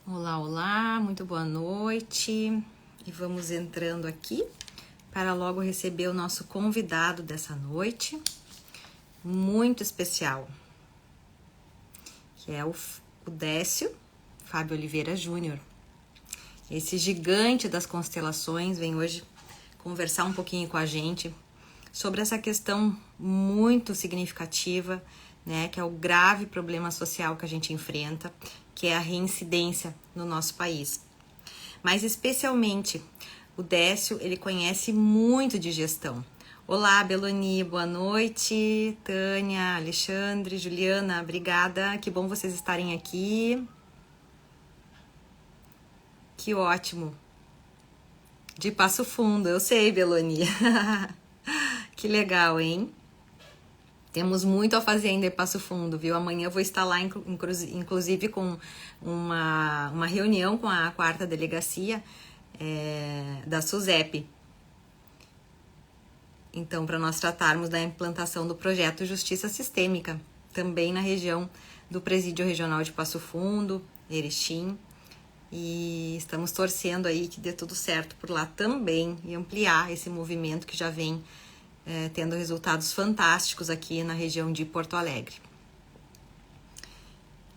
Olá, olá, muito boa noite. E vamos entrando aqui para logo receber o nosso convidado dessa noite, muito especial, que é o Décio Fábio Oliveira Júnior. Esse gigante das constelações vem hoje conversar um pouquinho com a gente sobre essa questão muito significativa, né, que é o grave problema social que a gente enfrenta, que é a reincidência no nosso país. Mas especialmente o Décio, ele conhece muito de gestão. Olá, Beloni, boa noite. Tânia, Alexandre, Juliana, obrigada. Que bom vocês estarem aqui. Que ótimo. De Passo Fundo, eu sei, Beloni. Que legal, hein? Temos muito a fazer ainda em Passo Fundo, viu? Amanhã eu vou estar lá, inclusive, com uma reunião com a quarta delegacia da SUSEP. Então, para nós tratarmos da implantação do projeto Justiça Sistêmica, também na região do Presídio Regional de Passo Fundo, Erechim. E estamos torcendo aí que dê tudo certo por lá também e ampliar esse movimento que já vem tendo resultados fantásticos aqui na região de Porto Alegre.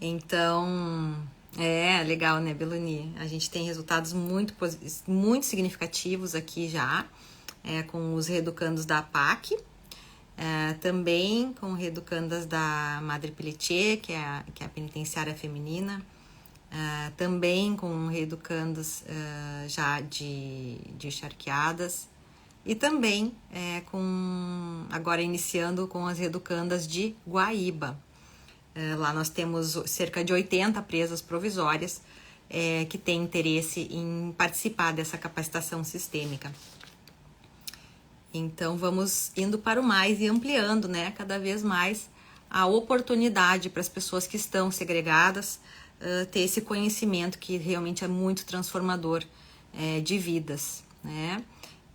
Então, legal, né, Beloni? A gente tem resultados muito significativos aqui já, com os reeducandos da APAC, também com reeducandas da Madre Pelletier, que é a penitenciária feminina, também com reeducandos já de charqueadas, e também agora iniciando com as reeducandas de Guaíba. Lá nós temos cerca de 80 presas provisórias que têm interesse em participar dessa capacitação sistêmica. Então vamos indo para o mais e ampliando, né, cada vez mais a oportunidade para as pessoas que estão segregadas ter esse conhecimento que realmente é muito transformador de vidas, né?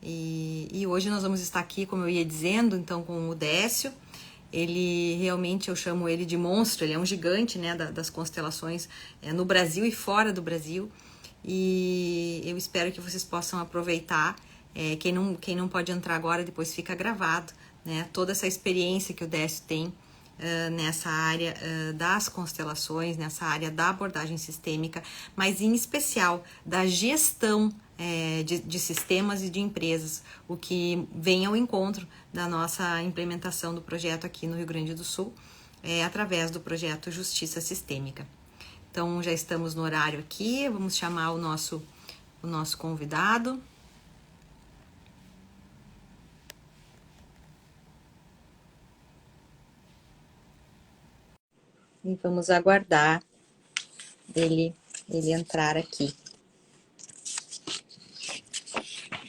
E hoje nós vamos estar aqui, como eu ia dizendo, então com o Décio. Ele realmente, eu chamo ele de monstro, ele é um gigante, né, das constelações no Brasil e fora do Brasil. E eu espero que vocês possam aproveitar. Quem não pode entrar agora, depois fica gravado, né, toda essa experiência que o Décio tem nessa área das constelações, nessa área da abordagem sistêmica, mas em especial da gestão de sistemas e de empresas, o que vem ao encontro da nossa implementação do projeto aqui no Rio Grande do Sul, através do projeto Justiça Sistêmica. Então, já estamos no horário aqui, vamos chamar o nosso convidado. E vamos aguardar ele entrar aqui.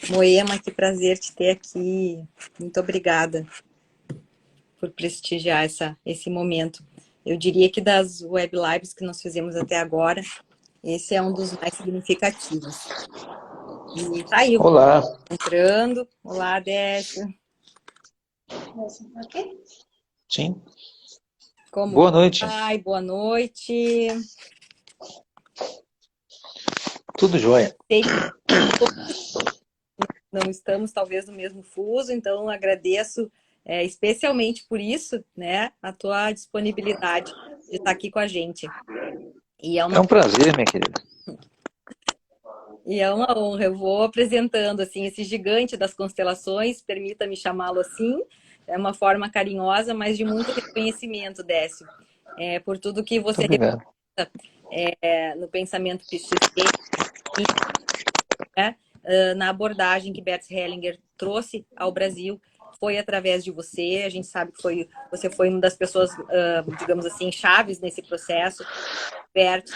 Moema, que prazer te ter aqui. Muito obrigada por prestigiar esse momento. Eu diria que das web lives que nós fizemos até agora, esse é um dos mais significativos. E tá aí, olá. Entrando. Olá, Décio. Sim. Como Boa noite. vai? Boa noite. Tudo jóia. Sei que não estamos talvez no mesmo fuso, então agradeço especialmente por isso, né, a tua disponibilidade de estar aqui com a gente. E É um prazer, minha querida. E é uma honra. Eu vou apresentando assim esse gigante das constelações, permita-me chamá-lo assim. É uma forma carinhosa, mas de muito reconhecimento, Décio, por tudo que você representa no pensamento sistêmico, né? Na abordagem que Bert Hellinger trouxe ao Brasil. Foi através de você. A gente sabe que você foi uma das pessoas, digamos assim, chaves nesse processo, Bert,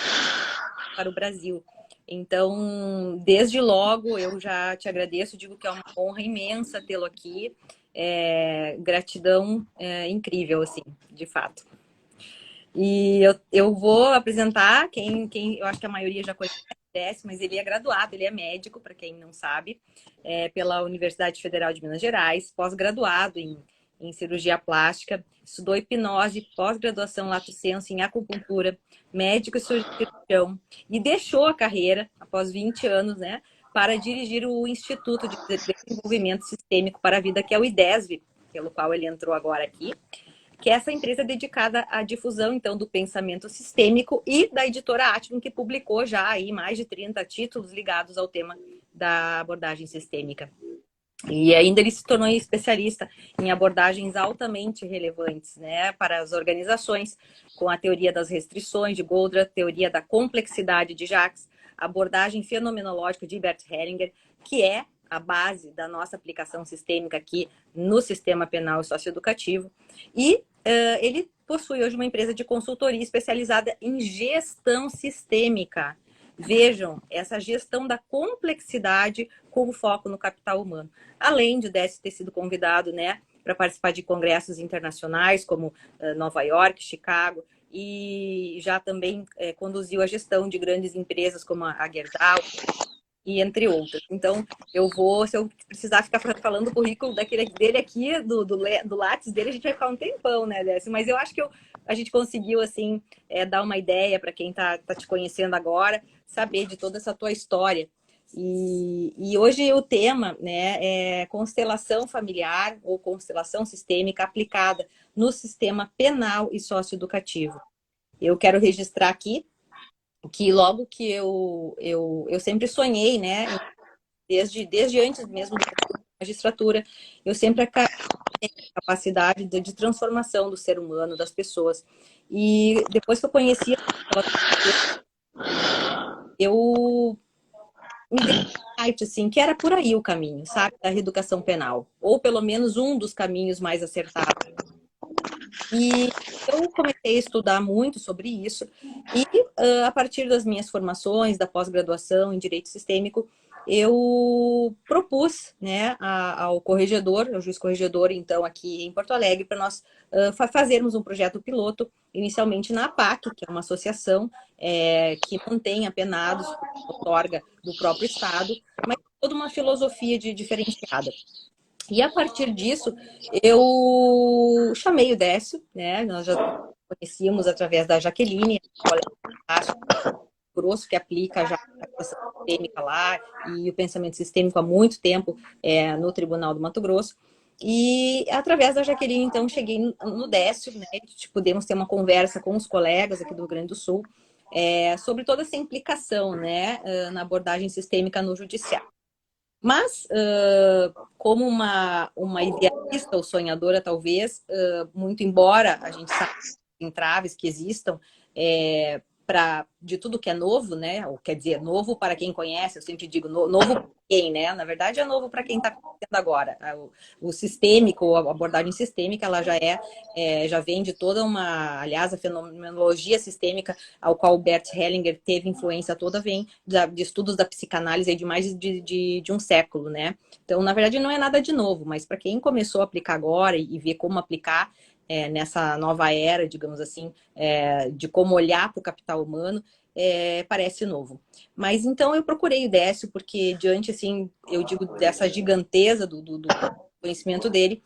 para o Brasil. Então, desde logo, eu já te agradeço, digo que é uma honra imensa tê-lo aqui. Gratidão incrível, assim, de fato. E eu vou apresentar quem eu acho que a maioria já conhece, mas ele é graduado, ele é médico, para quem não sabe, pela Universidade Federal de Minas Gerais, pós-graduado em em cirurgia plástica, estudou hipnose, pós-graduação lato sensu em acupuntura, médico e cirurgião, e deixou a carreira, após 20 anos, né, para dirigir o Instituto de Desenvolvimento Sistêmico para a Vida, que é o IDESV, pelo qual ele entrou agora aqui, que é essa empresa dedicada à difusão, então, do pensamento sistêmico, e da editora Atman, que publicou já aí mais de 30 títulos ligados ao tema da abordagem sistêmica. E ainda ele se tornou especialista em abordagens altamente relevantes, né, para as organizações, com a teoria das restrições de Goldratt, teoria da complexidade de Jacques, abordagem fenomenológica de Bert Hellinger, que é a base da nossa aplicação sistêmica aqui no sistema penal e socioeducativo. E ele possui hoje uma empresa de consultoria especializada em gestão sistêmica. Vejam, essa gestão da complexidade com foco no capital humano. Além de Décio ter sido convidado, né, para participar de congressos internacionais, como Nova York, Chicago, e já também conduziu a gestão de grandes empresas como a Gerdau, e entre outras. Então, eu vou, se eu precisar ficar falando o currículo dele aqui, do Lattes dele, a gente vai ficar um tempão, né, Décio? Mas eu acho que a gente conseguiu, assim, dar uma ideia para quem tá te conhecendo agora, saber de toda essa tua história. E hoje o tema, né, é constelação familiar ou constelação sistêmica aplicada no sistema penal e socioeducativo. Eu quero registrar aqui que logo que eu sempre sonhei, né, desde antes mesmo da magistratura, eu sempre tenho a capacidade de transformação do ser humano, das pessoas. E depois que eu conheci, eu me dei insight, assim, que era por aí o caminho, sabe, da reeducação penal, ou pelo menos um dos caminhos mais acertados. E eu comecei a estudar muito sobre isso e, a partir das minhas formações, da pós-graduação em Direito Sistêmico, eu propus, né, ao corregedor, ao juiz corregedor, então, aqui em Porto Alegre, para nós fazermos um projeto piloto, inicialmente na APAC, que é uma associação que mantém apenados, outorga do próprio Estado, mas toda uma filosofia diferenciada. E a partir disso, eu chamei o Décio, né? Nós já conhecíamos através da Jaqueline, colega grosso que aplica já a aplicação sistêmica lá e o pensamento sistêmico há muito tempo no Tribunal do Mato Grosso. E através da Jaqueline, então, cheguei no Décio, né? Pudemos ter uma conversa com os colegas aqui do Rio Grande do Sul sobre toda essa implicação, né, na abordagem sistêmica no judiciário. Mas, como uma idealista ou sonhadora, talvez, muito embora a gente saiba entraves que existam de tudo que é novo, né? Ou quer dizer, novo para quem conhece, eu sempre digo novo para quem, né? Na verdade, é novo para quem está conhecendo agora. O sistêmico, a abordagem sistêmica, ela já vem de toda aliás, a fenomenologia sistêmica, ao qual Bert Hellinger teve influência toda, vem de estudos da psicanálise de mais de um século, né? Então, na verdade, não é nada de novo, mas para quem começou a aplicar agora e ver como aplicar, nessa nova era, digamos assim, de como olhar para o capital humano, parece novo. Mas então eu procurei o Décio, porque diante, assim, eu digo, dessa giganteza do conhecimento dele,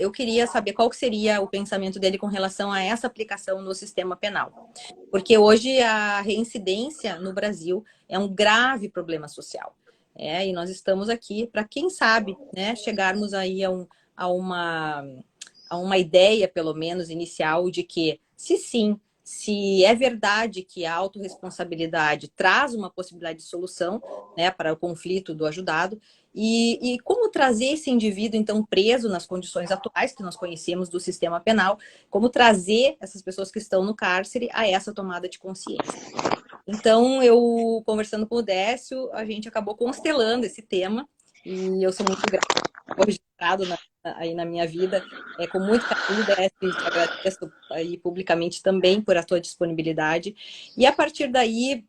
eu queria saber qual que seria o pensamento dele com relação a essa aplicação no sistema penal. Porque hoje a reincidência no Brasil é um grave problema social. E nós estamos aqui para, quem sabe, né, chegarmos aí a uma ideia, pelo menos, inicial de que, se é verdade que a autorresponsabilidade traz uma possibilidade de solução, né, para o conflito do ajudado, e como trazer esse indivíduo, então, preso nas condições atuais que nós conhecemos do sistema penal, como trazer essas pessoas que estão no cárcere a essa tomada de consciência. Então, eu, conversando com o Décio, a gente acabou constelando esse tema, e eu sou muito grata por registrado aí na minha vida, com muito carinho, Décio, e te agradeço aí publicamente também por a tua disponibilidade. E a partir daí,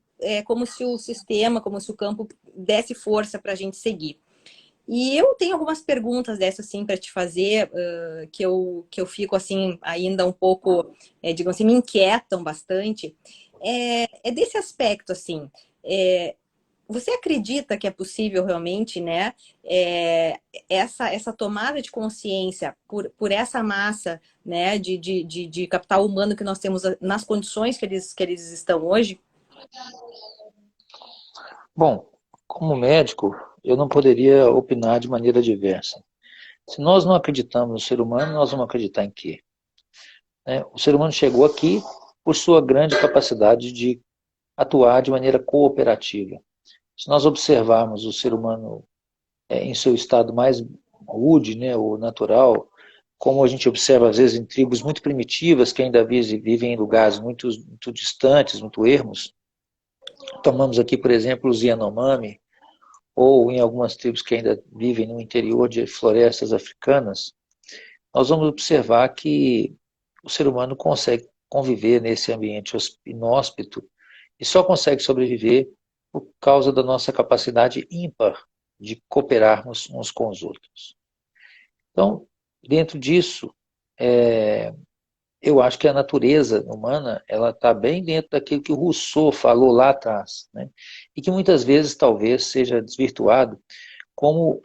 como se o sistema, como se o campo desse força para a gente seguir. E eu tenho algumas perguntas dessas, assim, para te fazer, que eu fico, assim, ainda um pouco, digamos assim, me inquietam bastante. É desse aspecto, assim, Você acredita que é possível realmente, né, essa tomada de consciência por essa massa, né, de capital humano que nós temos nas condições que eles estão hoje? Bom, como médico, eu não poderia opinar de maneira diversa. Se nós não acreditamos no ser humano, nós vamos acreditar em quê? Né? O ser humano chegou aqui por sua grande capacidade de atuar de maneira cooperativa. Se nós observarmos o ser humano em seu estado mais rude, né, ou natural, como a gente observa às vezes em tribos muito primitivas que ainda vivem em lugares muito distantes, muito ermos. Tomamos aqui, por exemplo, os Yanomami, ou em algumas tribos que ainda vivem no interior de florestas africanas, nós vamos observar que o ser humano consegue conviver nesse ambiente inóspito e só consegue sobreviver por causa da nossa capacidade ímpar de cooperarmos uns com os outros. Então, dentro disso, eu acho que a natureza humana ela está bem dentro daquilo que o Rousseau falou lá atrás, né? E que muitas vezes talvez seja desvirtuado como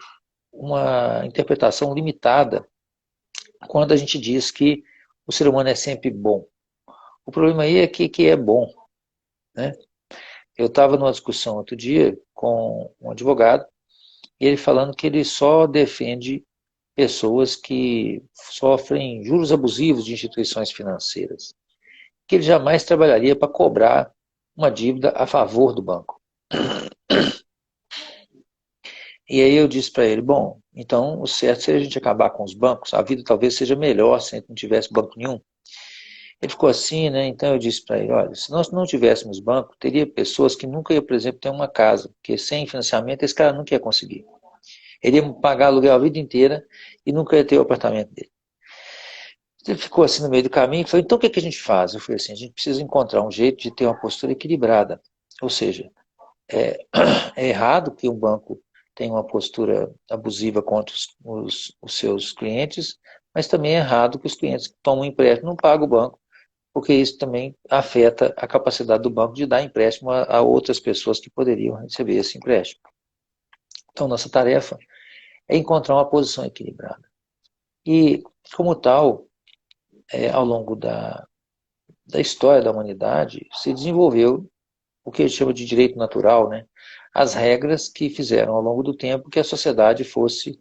uma interpretação limitada quando a gente diz que o ser humano é sempre bom. O problema aí é que é bom, né? Eu estava numa discussão outro dia com um advogado e ele falando que ele só defende pessoas que sofrem juros abusivos de instituições financeiras, que ele jamais trabalharia para cobrar uma dívida a favor do banco. E aí eu disse para ele, bom, então o certo seria a gente acabar com os bancos, a vida talvez seja melhor se a gente não tivesse banco nenhum. Ele ficou assim, né? Então eu disse para ele, olha, se nós não tivéssemos banco, teria pessoas que nunca iam, por exemplo, ter uma casa, porque sem financiamento esse cara nunca ia conseguir. Ele ia pagar aluguel a vida inteira e nunca ia ter o apartamento dele. Ele ficou assim no meio do caminho e falou, então o que a gente faz? Eu falei assim, a gente precisa encontrar um jeito de ter uma postura equilibrada. Ou seja, é, é errado que um banco tenha uma postura abusiva contra os seus clientes, mas também é errado que os clientes que tomam um empréstimo não pagam o banco, porque isso também afeta a capacidade do banco de dar empréstimo a outras pessoas que poderiam receber esse empréstimo. Então, nossa tarefa é encontrar uma posição equilibrada. E, como tal, ao longo da história da humanidade, se desenvolveu o que a gente chama de direito natural, né? As regras que fizeram ao longo do tempo que a sociedade fosse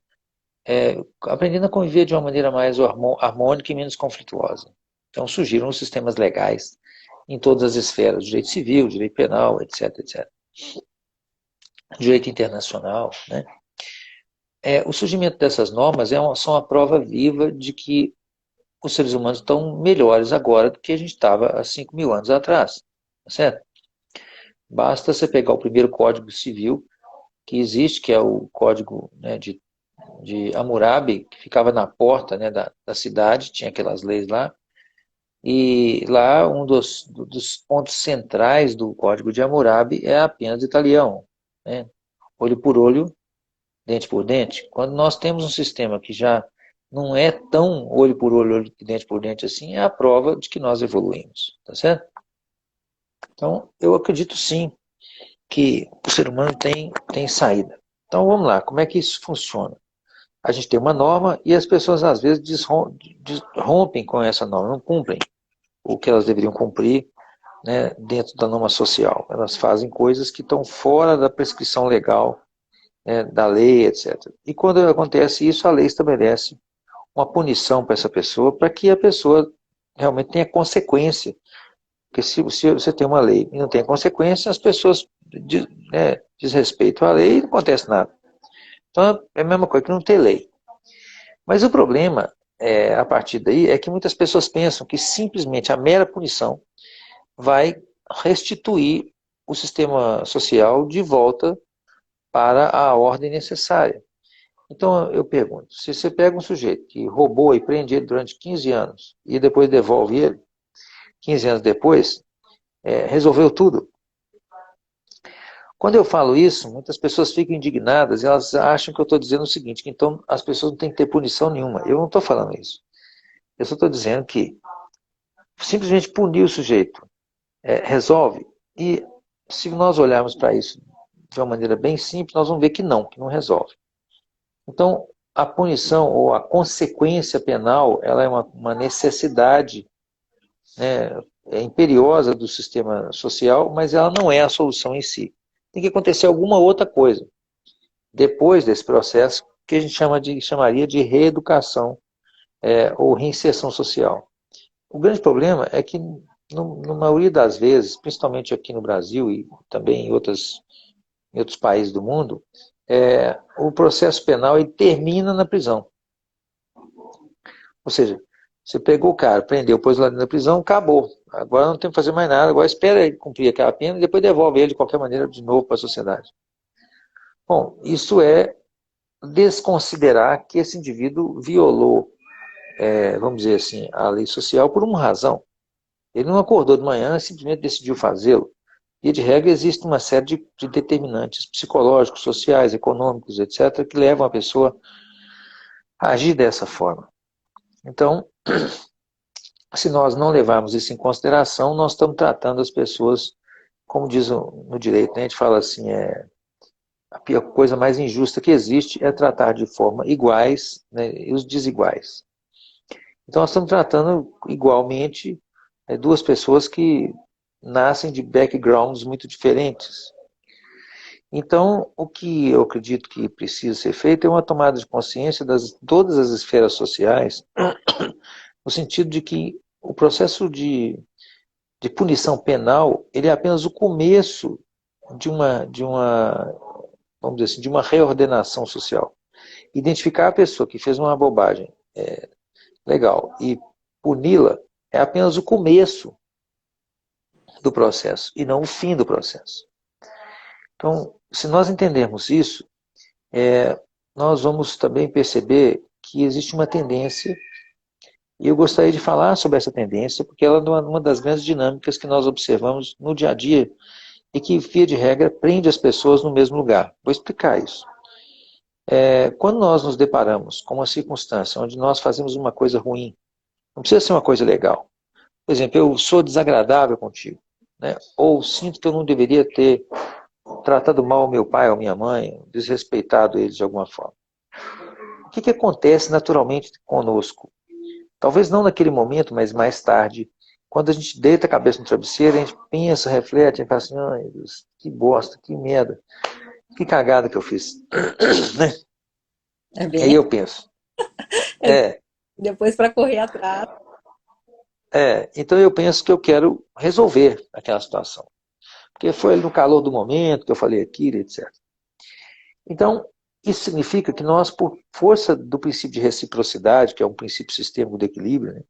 aprendendo a conviver de uma maneira mais harmônica e menos conflituosa. Então surgiram os sistemas legais em todas as esferas, direito civil, direito penal, etc, etc. Direito internacional, né? O surgimento dessas normas são a prova viva de que os seres humanos estão melhores agora do que a gente estava há 5.000 anos atrás, tá certo? Basta você pegar o primeiro Código Civil que existe, que é o Código, né, de Hammurabi, que ficava na porta, né, da cidade, tinha aquelas leis lá, e lá um dos pontos centrais do Código de Hammurabi é a pena de talião, né? Olho por olho, dente por dente. Quando nós temos um sistema que já não é tão olho, dente por dente assim, é a prova de que nós evoluímos, tá certo? Então, eu acredito sim que o ser humano tem saída. Então, vamos lá, como é que isso funciona? A gente tem uma norma e as pessoas às vezes rompem com essa norma, não cumprem o que elas deveriam cumprir, né, dentro da norma social. Elas fazem coisas que estão fora da prescrição legal, né, da lei, etc. E quando acontece isso, a lei estabelece uma punição para essa pessoa, para que a pessoa realmente tenha consequência. Porque se você tem uma lei e não tem consequência, as pessoas desrespeitam a lei e não acontece nada. Então é a mesma coisa que não ter lei. Mas o problema, a partir daí, é que muitas pessoas pensam que simplesmente a mera punição vai restituir o sistema social de volta para a ordem necessária. Então eu pergunto, se você pega um sujeito que roubou e prende ele durante 15 anos e depois devolve ele, 15 anos depois, resolveu tudo. Quando eu falo isso, muitas pessoas ficam indignadas e elas acham que eu estou dizendo o seguinte, que então as pessoas não têm que ter punição nenhuma. Eu não estou falando isso. Eu só estou dizendo que simplesmente punir o sujeito resolve. E se nós olharmos para isso de uma maneira bem simples, nós vamos ver que não resolve. Então, a punição ou a consequência penal, ela é uma necessidade, né, imperiosa do sistema social, mas ela não é a solução em si. Tem que acontecer alguma outra coisa depois desse processo que a gente chamaria de reeducação ou reinserção social. O grande problema é que, na maioria das vezes, principalmente aqui no Brasil e também em outros países do mundo, o processo penal ele termina na prisão. Ou seja, você pegou o cara, prendeu, pôs lá dentro da prisão, acabou. Agora não tem que fazer mais nada, agora espera ele cumprir aquela pena e depois devolve ele de qualquer maneira de novo para a sociedade. Bom, isso é desconsiderar que esse indivíduo violou, vamos dizer assim, a lei social por uma razão. Ele não acordou de manhã e simplesmente decidiu fazê-lo. E, de regra, existe uma série de determinantes psicológicos, sociais, econômicos, etc., que levam a pessoa a agir dessa forma. Então, se nós não levarmos isso em consideração, nós estamos tratando as pessoas, como diz no direito, né? A gente fala assim, a pior coisa mais injusta que existe é tratar de forma iguais, né, e os desiguais. Então, nós estamos tratando igualmente duas pessoas que nascem de backgrounds muito diferentes. Então, o que eu acredito que precisa ser feito é uma tomada de consciência de todas as esferas sociais, no sentido de que o processo de punição penal ele é apenas o começo vamos dizer assim, de uma reordenação social. Identificar a pessoa que fez uma bobagem legal e puni-la é apenas o começo do processo e não o fim do processo. Então, se nós entendermos isso, nós vamos também perceber que existe uma tendência, e eu gostaria de falar sobre essa tendência, porque ela é uma das grandes dinâmicas que nós observamos no dia a dia e que, via de regra, prende as pessoas no mesmo lugar. Vou explicar isso. Quando nós nos deparamos com uma circunstância onde nós fazemos uma coisa ruim, não precisa ser uma coisa legal. Por exemplo, eu sou desagradável contigo, né? Ou sinto que eu não deveria ter tratado mal o meu pai ou minha mãe, desrespeitado eles de alguma forma. O que acontece naturalmente conosco? Talvez não naquele momento, mas mais tarde, quando a gente deita a cabeça no travesseiro, a gente pensa, reflete, e fala assim, ai, Deus, que bosta, que merda, que cagada que eu fiz. Né? É E aí bem. eu penso, é, Depois para correr atrás. então eu penso que eu quero resolver aquela situação. Porque foi no calor do momento que eu falei aquilo, etc. Então, isso significa que nós, por força do princípio de reciprocidade, que é um princípio sistêmico do equilíbrio, né,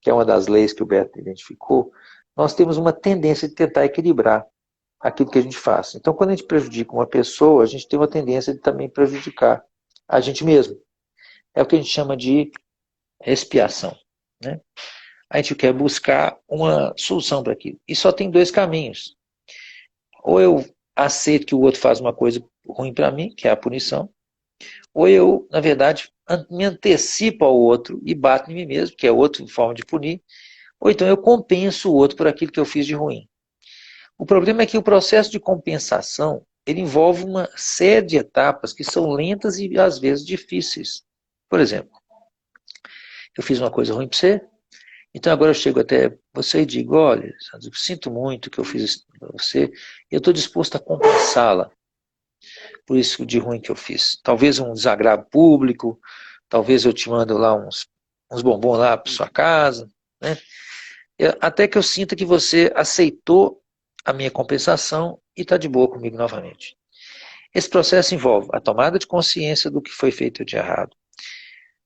que é uma das leis que o Beto identificou, nós temos uma tendência de tentar equilibrar aquilo que a gente faz. Então, quando a gente prejudica uma pessoa, a gente tem uma tendência de também prejudicar a gente mesmo. É o que a gente chama de expiação. Né? A gente quer buscar uma solução para aquilo. E só tem dois caminhos. Ou eu aceito que o outro faz uma coisa ruim para mim, que é a punição, ou eu, na verdade, me antecipo ao outro e bato em mim mesmo, que é outra forma de punir, ou então eu compenso o outro por aquilo que eu fiz de ruim. O problema é que o processo de compensação, ele envolve uma série de etapas que são lentas e às vezes difíceis. Por exemplo, eu fiz uma coisa ruim para você, então agora eu chego até você e digo, olha, eu sinto muito que eu fiz isso para você, e eu estou disposto a compensá-la por isso de ruim que eu fiz. Talvez um desagravo público, talvez eu te mando lá uns bombons lá para sua casa, né? Até que eu sinta que você aceitou a minha compensação e está de boa comigo novamente. Esse processo envolve a tomada de consciência do que foi feito de errado.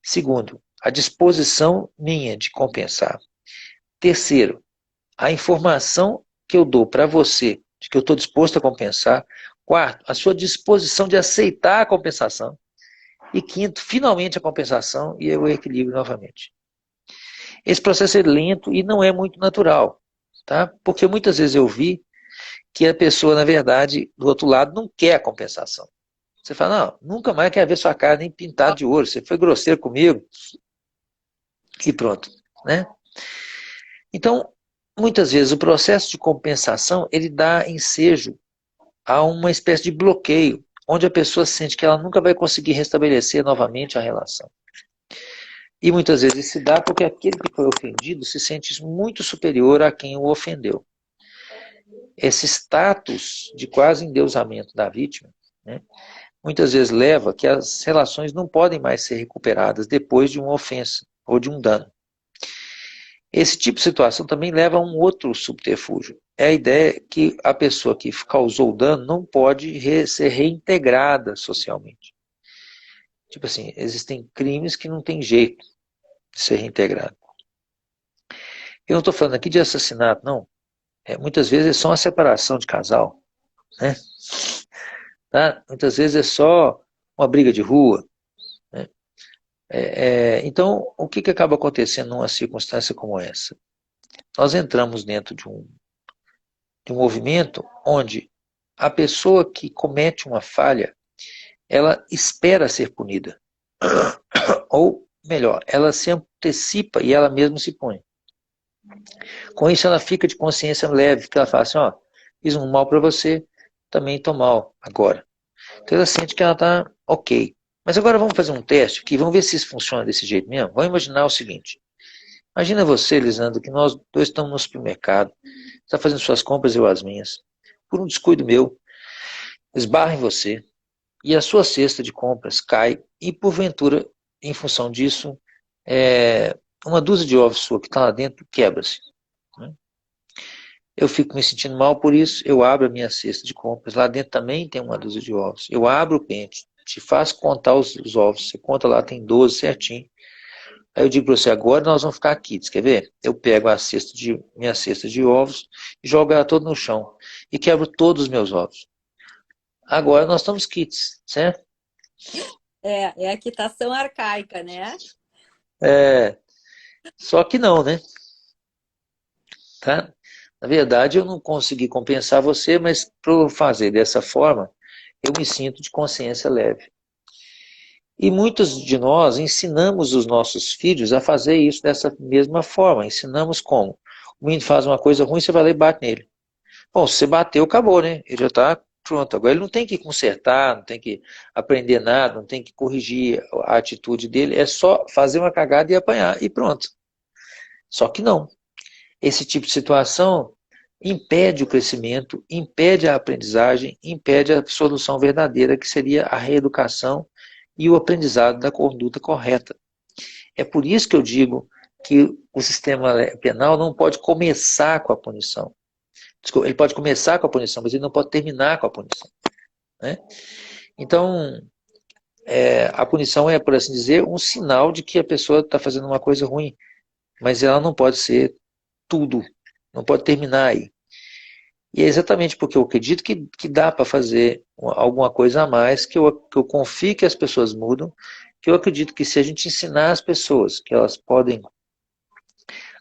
Segundo, a disposição minha de compensar. Terceiro, a informação que eu dou para você de que eu estou disposto a compensar. Quarto, a sua disposição de aceitar a compensação. E quinto, finalmente a compensação e o equilíbrio novamente. Esse processo é lento e não é muito natural, tá? Porque muitas vezes eu vi que a pessoa, na verdade, do outro lado, não quer a compensação. Você fala, não, nunca mais quer ver sua cara nem pintada de ouro, você foi grosseiro comigo, e pronto, né? Então, muitas vezes o processo de compensação, ele dá ensejo há uma espécie de bloqueio, onde a pessoa sente que ela nunca vai conseguir restabelecer novamente a relação. E muitas vezes se dá porque aquele que foi ofendido se sente muito superior a quem o ofendeu. Esse status de quase endeusamento da vítima, né, muitas vezes leva que as relações não podem mais ser recuperadas depois de uma ofensa ou de um dano. Esse tipo de situação também leva a um outro subterfúgio. É a ideia que a pessoa que causou o dano não pode ser reintegrada socialmente. Tipo assim, existem crimes que não tem jeito de ser reintegrado. Eu não estou falando aqui de assassinato, não. Muitas vezes é só uma separação de casal, né? Tá? Muitas vezes é só uma briga de rua, né? Então, o que acaba acontecendo numa circunstância como essa? Nós entramos dentro de um movimento onde a pessoa que comete uma falha, ela espera ser punida. Ou, melhor, ela se antecipa e ela mesma se põe. Com isso, ela fica de consciência leve, porque ela fala assim, ó, fiz um mal para você, também estou mal agora. Então ela sente que ela está ok. Mas agora vamos fazer um teste aqui, vamos ver se isso funciona desse jeito mesmo. Vamos imaginar o seguinte. Imagina você, Lisandro, que nós dois estamos no supermercado, você está fazendo suas compras, eu as minhas. Por um descuido meu, esbarra em você e a sua cesta de compras cai e, porventura, em função disso, uma dúzia de ovos sua que está lá dentro quebra-se. Né? Eu fico me sentindo mal por isso, eu abro a minha cesta de compras, lá dentro também tem uma dúzia de ovos. Eu abro o pente, te faço contar os ovos, você conta lá, tem 12 certinho. Aí eu digo para você, agora nós vamos ficar aqui, quer ver? Eu pego minha cesta de ovos e jogo ela toda no chão e quebro todos os meus ovos. Agora nós estamos quites, certo? É a quitação arcaica, né? Só que não, né? Tá? Na verdade, eu não consegui compensar você, mas por fazer dessa forma, eu me sinto de consciência leve. E muitos de nós ensinamos os nossos filhos a fazer isso dessa mesma forma. Ensinamos como? O menino faz uma coisa ruim, você vai lá e bate nele. Bom, se você bateu, acabou, né? Ele já está pronto. Agora ele não tem que consertar, não tem que aprender nada, não tem que corrigir a atitude dele, é só fazer uma cagada e apanhar, e pronto. Só que não. Esse tipo de situação impede o crescimento, impede a aprendizagem, impede a solução verdadeira, que seria a reeducação e o aprendizado da conduta correta. É por isso que eu digo que o sistema penal não pode começar com a punição. Desculpa, ele pode começar com a punição, mas ele não pode terminar com a punição. Né? Então, a punição é, por assim dizer, um sinal de que a pessoa está fazendo uma coisa ruim, mas ela não pode ser tudo, não pode terminar aí. E é exatamente porque eu acredito que dá para fazer alguma coisa a mais, que eu confio que as pessoas mudam, que eu acredito que se a gente ensinar as pessoas que elas podem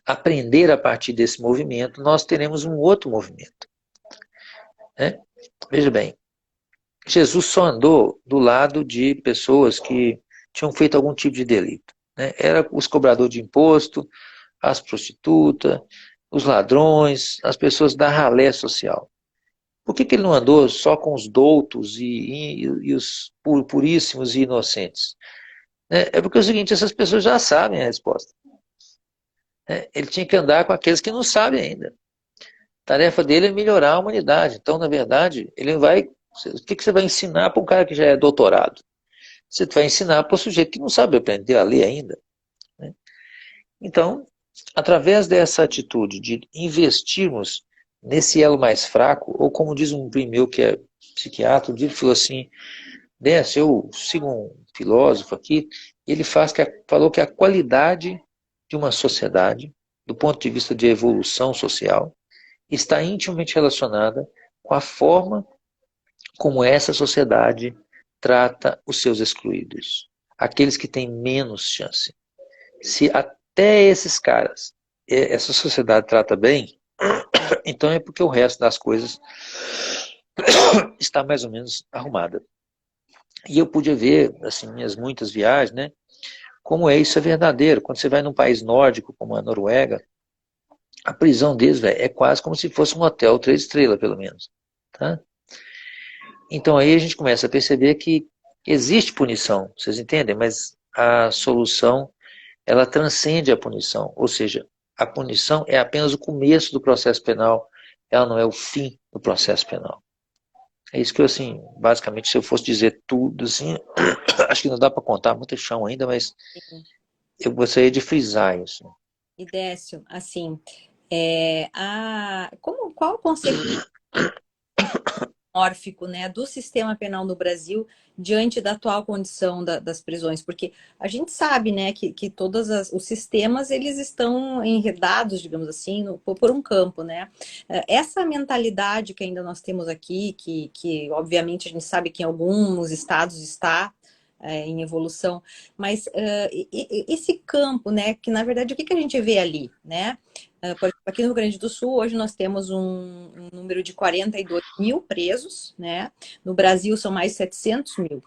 aprender a partir desse movimento, nós teremos um outro movimento. Né? Veja bem, Jesus só andou do lado de pessoas que tinham feito algum tipo de delito. Né? Era os cobradores de imposto, as prostitutas, os ladrões, as pessoas da ralé social. Por que ele não andou só com os doutos e os puríssimos e inocentes? É porque é o seguinte, essas pessoas já sabem a resposta. Ele tinha que andar com aqueles que não sabem ainda. A tarefa dele é melhorar a humanidade. Então, na verdade, ele vai. O que você vai ensinar para um cara que já é doutorado? Você vai ensinar para o sujeito que não sabe aprender a ler ainda. Né? Então, através dessa atitude de investirmos nesse elo mais fraco, ou como diz um primo meu que é psiquiatra, ele falou assim, Décio, eu sigo um filósofo aqui, ele falou que a qualidade de uma sociedade, do ponto de vista de evolução social, está intimamente relacionada com a forma como essa sociedade trata os seus excluídos, aqueles que têm menos chance. Se até esses caras essa sociedade trata bem, então é porque o resto das coisas está mais ou menos arrumada. E eu pude ver, assim, minhas muitas viagens, né, como isso é verdadeiro. Quando você vai num país nórdico, como a Noruega, a prisão deles, véio, é quase como se fosse um hotel 3 estrelas, pelo menos. Tá? Então aí a gente começa a perceber que existe punição, vocês entendem? Mas a solução, ela transcende a punição, ou seja, a punição é apenas o começo do processo penal, ela não é o fim do processo penal. É isso que eu, assim, basicamente, se eu fosse dizer tudo, assim, acho que não dá para contar muito chão ainda, mas eu gostaria de frisar isso. E Décio, assim, qual o conceito mórfico, né, do sistema penal no Brasil diante da atual condição das prisões? Porque a gente sabe, né, que todos os sistemas eles estão enredados, digamos assim, por um campo, né? Essa mentalidade que ainda nós temos aqui, que obviamente a gente sabe que em alguns estados está em evolução, mas esse campo, né, que na verdade o que a gente vê ali, né? Por exemplo, aqui no Rio Grande do Sul, hoje nós temos um número de 42 mil presos, né? No Brasil são mais 700 mil.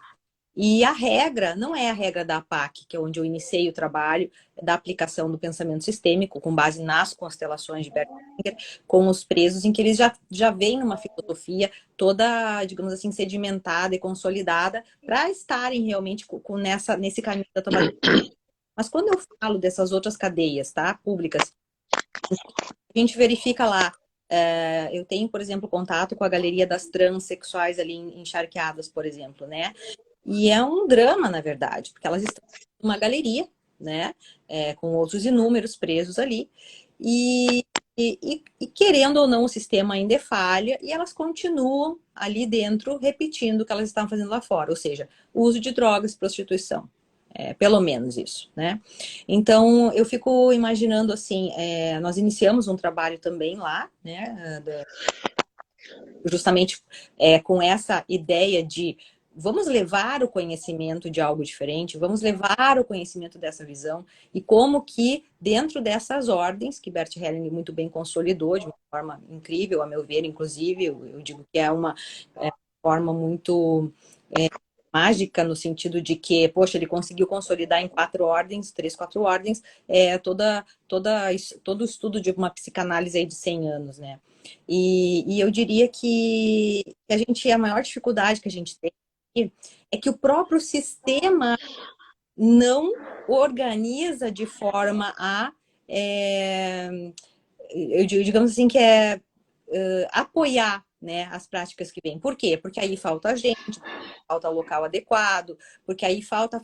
E a regra não é a regra da APAC, que é onde eu iniciei o trabalho da aplicação do pensamento sistêmico, com base nas constelações de Bert Hellinger, com os presos, em que eles já vêm numa filosofia toda, digamos assim, sedimentada e consolidada, para estarem realmente nesse caminho da tomada. Mas quando eu falo dessas outras cadeias, tá, públicas, a gente verifica lá. Eu tenho, por exemplo, contato com a galeria das transexuais ali em Charqueadas, por exemplo, né? E é um drama, na verdade, porque elas estão numa galeria, né? Com outros inúmeros presos ali. E querendo ou não, o sistema ainda é falha e elas continuam ali dentro repetindo o que elas estavam fazendo lá fora, ou seja, uso de drogas, prostituição. Pelo menos isso, né? Então, eu fico imaginando assim, nós iniciamos um trabalho também lá, né? Justamente com essa ideia de vamos levar o conhecimento de algo diferente, vamos levar o conhecimento dessa visão e como que dentro dessas ordens, que Bert Hellinger muito bem consolidou de uma forma incrível, a meu ver, inclusive, eu digo que é uma forma muito mágica no sentido de que, poxa, ele conseguiu consolidar em 4 ordens, 3, 4 ordens, todo o estudo de uma psicanálise aí de 100 anos, né? E eu diria que a maior dificuldade que a gente tem é que o próprio sistema não organiza de forma a, digamos assim, apoiar, né, as práticas que vêm. Por quê? Porque aí falta gente, falta o local adequado, porque aí falta.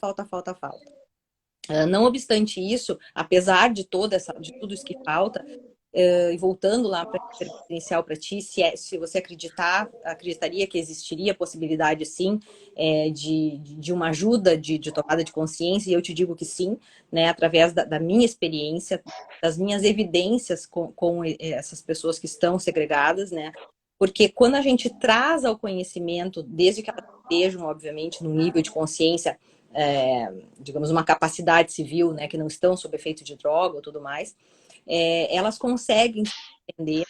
Não obstante isso, apesar de de tudo isso que falta, e voltando lá para a pergunta inicial para ti, se você acreditaria que existiria a possibilidade, sim, de uma ajuda de tomada de consciência, e eu te digo que sim, né, através da minha experiência, das minhas evidências com essas pessoas que estão segregadas, né, porque quando a gente traz ao conhecimento, desde que elas estejam, obviamente, num nível de consciência, digamos, uma capacidade civil, né, que não estão sob efeito de droga ou tudo mais, elas conseguem se entender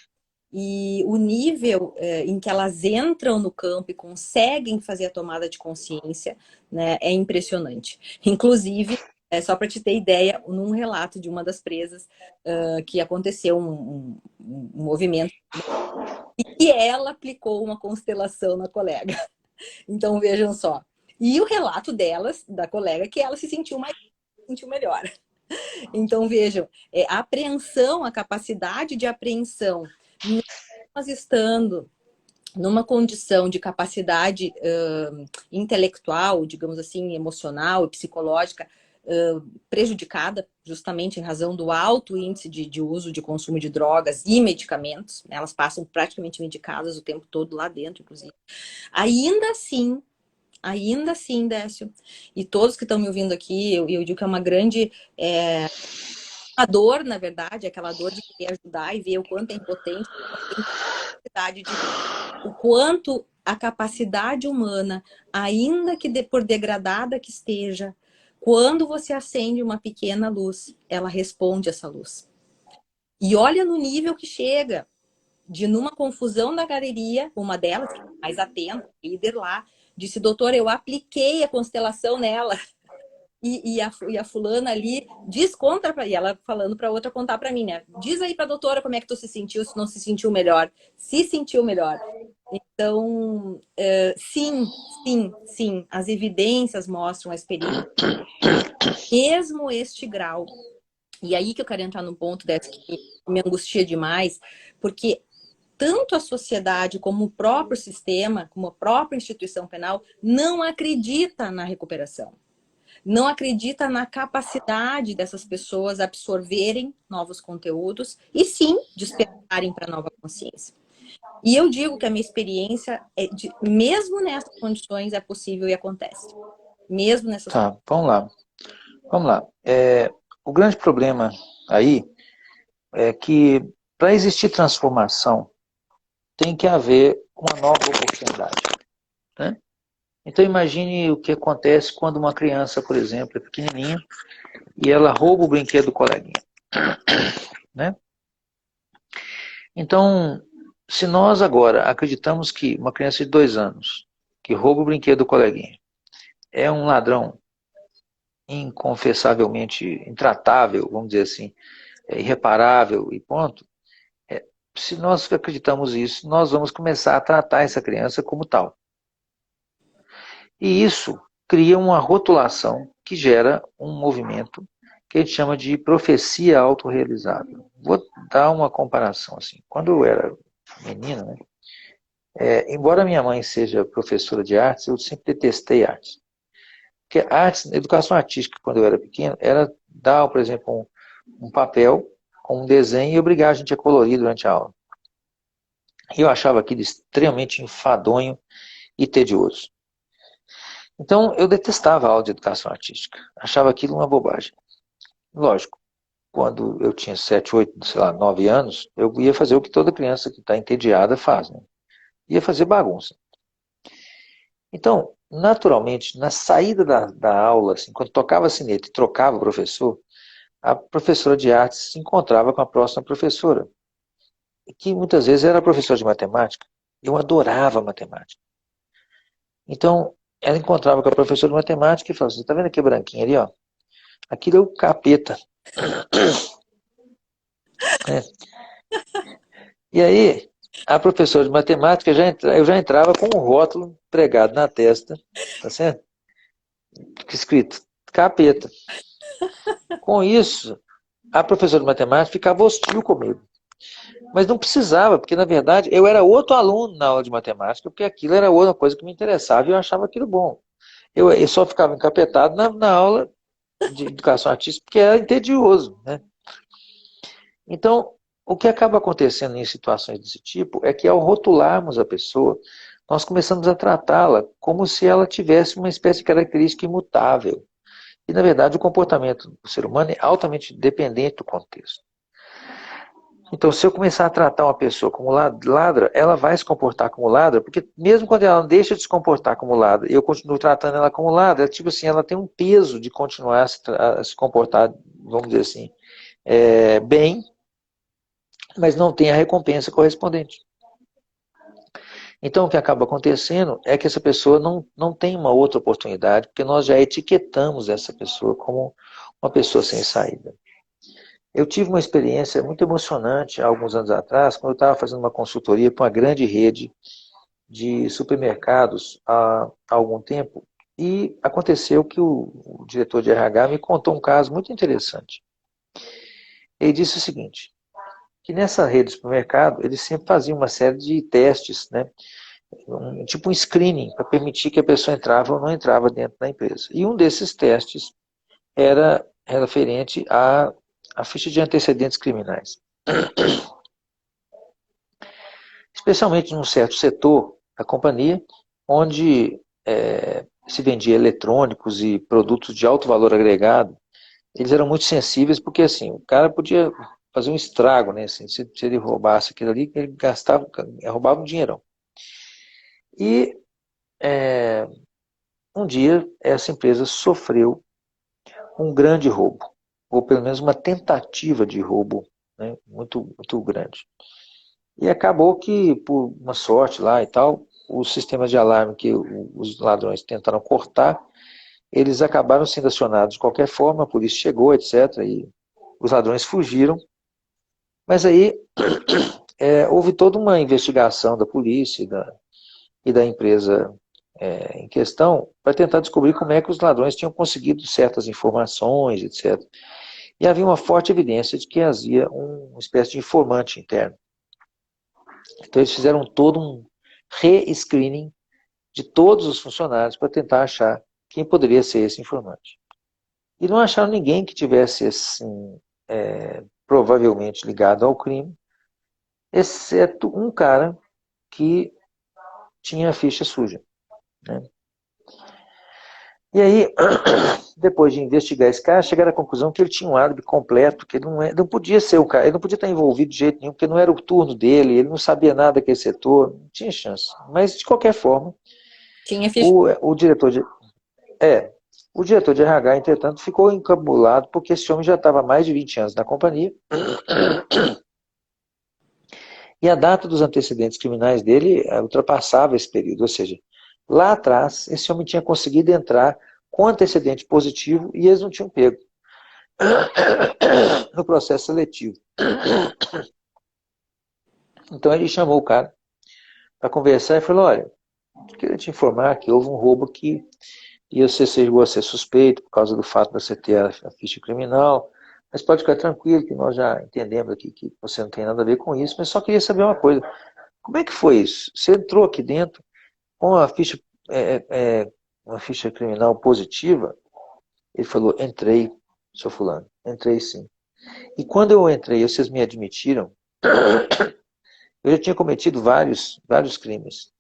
e o nível em que elas entram no campo e conseguem fazer a tomada de consciência, né, é impressionante. Inclusive, só para te ter ideia, num relato de uma das presas, que aconteceu um movimento e que ela aplicou uma constelação na colega. Então, vejam só. E o relato delas, da colega, que ela se sentiu melhor. Então, vejam, a apreensão, a capacidade de apreensão, nós estando numa condição de capacidade intelectual, digamos assim, emocional e psicológica prejudicada, justamente em razão do alto índice de uso de consumo de drogas e medicamentos, né? Elas passam praticamente medicadas o tempo todo lá dentro, inclusive. Ainda assim, Décio, e todos que estão me ouvindo aqui, eu digo que é uma grande a dor, na verdade, aquela dor de querer ajudar e ver o quanto é impotente, o quanto a capacidade humana, ainda que por degradada que esteja, quando você acende uma pequena luz, ela responde essa luz. E olha no nível que chega, de numa confusão na galeria, uma delas, que é mais atenta, líder lá, disse, doutor, eu apliquei a constelação nela. E a fulana ali diz e ela falando para outra contar para mim, né? Diz aí para a doutora como é que tu se sentiu, se não se sentiu melhor. Se sentiu melhor. Então, sim, sim, sim, as evidências mostram a experiência, mesmo este grau. E aí que eu quero entrar no ponto dessa que me angustia demais, porque tanto a sociedade como o próprio sistema, como a própria instituição penal, não acredita na recuperação. Não acredita na capacidade dessas pessoas absorverem novos conteúdos e sim despertarem para nova consciência. E eu digo que a minha experiência é de, mesmo nessas condições, é possível e acontece. Mesmo nessas Tá, vamos lá. Vamos lá. O grande problema aí é que para existir transformação tem que haver uma nova oportunidade, né? Então imagine o que acontece quando uma criança, por exemplo, é pequenininha e ela rouba o brinquedo do coleguinha, né? Então, se nós agora acreditamos que uma criança de 2 anos que rouba o brinquedo do coleguinha é um ladrão inconfessavelmente intratável, vamos dizer assim, irreparável e ponto, se nós acreditamos isso, nós vamos começar a tratar essa criança como tal. E isso cria uma rotulação que gera um movimento que a gente chama de profecia autorrealizável. Vou dar uma comparação assim. Quando eu era menino, né, embora minha mãe seja professora de artes, eu sempre detestei artes. Porque artes, educação artística, quando eu era pequeno, era dar, por exemplo, um papel com um desenho e obrigar a gente a colorir durante a aula. E eu achava aquilo extremamente enfadonho e tedioso. Então, eu detestava a aula de educação artística. Achava aquilo uma bobagem. Lógico, quando eu tinha 7, 8, sei lá, 9 anos, eu ia fazer o que toda criança que está entediada faz, né? Ia fazer bagunça. Então, naturalmente, na saída da aula, assim, quando tocava a sineta e trocava o professor, a professora de artes se encontrava com a próxima professora, que muitas vezes era a professora de matemática. Eu adorava matemática. Então, ela encontrava com a professora de matemática e falava assim, tá vendo aqui a branquinha ali, ó? Aquilo é o capeta. Né? E aí, a professora de matemática, eu já entrava com um rótulo pregado na testa, tá certo? Escrito, capeta. Com isso, a professora de matemática ficava hostil comigo. Mas não precisava, porque na verdade eu era outro aluno na aula de matemática, porque aquilo era outra coisa que me interessava e eu achava aquilo bom. Eu só ficava encapetado na aula de educação artística porque era tedioso, né? Então, o que acaba acontecendo em situações desse tipo é que ao rotularmos a pessoa, nós começamos a tratá-la como se ela tivesse uma espécie de característica imutável. E, na verdade, o comportamento do ser humano é altamente dependente do contexto. Então, se eu começar a tratar uma pessoa como ladra, ela vai se comportar como ladra, porque mesmo quando ela deixa de se comportar como ladra, e eu continuo tratando ela como ladra, tipo assim, ela tem um peso de continuar a se comportar, vamos dizer assim, bem, mas não tem a recompensa correspondente. Então, o que acaba acontecendo é que essa pessoa não tem uma outra oportunidade, porque nós já etiquetamos essa pessoa como uma pessoa sem saída. Eu tive uma experiência muito emocionante há alguns anos atrás, quando eu estava fazendo uma consultoria para uma grande rede de supermercados há algum tempo, e aconteceu que o diretor de RH me contou um caso muito interessante. Ele disse o seguinte, que nessa rede de supermercado, eles sempre faziam uma série de testes, né? Tipo um screening, para permitir que a pessoa entrava ou não entrava dentro da empresa. E um desses testes era referente à ficha de antecedentes criminais. Especialmente num certo setor da companhia, onde se vendia eletrônicos e produtos de alto valor agregado, eles eram muito sensíveis porque assim, o cara podia fazer um estrago, né? Assim, se ele roubasse aquilo ali, ele roubava um dinheirão. E um dia essa empresa sofreu um grande roubo, ou pelo menos uma tentativa de roubo, né? Muito grande. E acabou que, por uma sorte lá e tal, os sistemas de alarme que os ladrões tentaram cortar, eles acabaram sendo acionados de qualquer forma, a polícia chegou, etc. E os ladrões fugiram. Mas aí houve toda uma investigação da polícia, e da empresa em questão para tentar descobrir como é que os ladrões tinham conseguido certas informações, etc. E havia uma forte evidência de que havia uma espécie de informante interno. Então eles fizeram todo um re-screening de todos os funcionários para tentar achar quem poderia ser esse informante. E não acharam ninguém que tivesse, assim, provavelmente ligado ao crime, exceto um cara que tinha a ficha suja. Né? E aí, depois de investigar esse cara, chegaram à conclusão que ele tinha um álibi completo, que ele não podia ser o cara, ele não podia estar envolvido de jeito nenhum, porque não era o turno dele, ele não sabia nada daquele setor, não tinha chance. Mas, de qualquer forma, Tinha ficha. o diretor de, o diretor de RH, entretanto, ficou encabulado porque esse homem já estava há mais de 20 anos na companhia e a data dos antecedentes criminais dele ultrapassava esse período. Ou seja, lá atrás, esse homem tinha conseguido entrar com antecedente positivo e eles não tinham pego no processo seletivo. Então ele chamou o cara para conversar e falou: olha, queria te informar que houve um roubo aqui e você chegou a ser suspeito por causa do fato de você ter a ficha criminal, mas pode ficar tranquilo que nós já entendemos aqui que você não tem nada a ver com isso, mas só queria saber uma coisa, como é que foi isso? Você entrou aqui dentro com uma ficha criminal positiva? Ele falou: entrei, seu fulano, entrei sim. E quando eu entrei, vocês me admitiram, eu já tinha cometido vários crimes.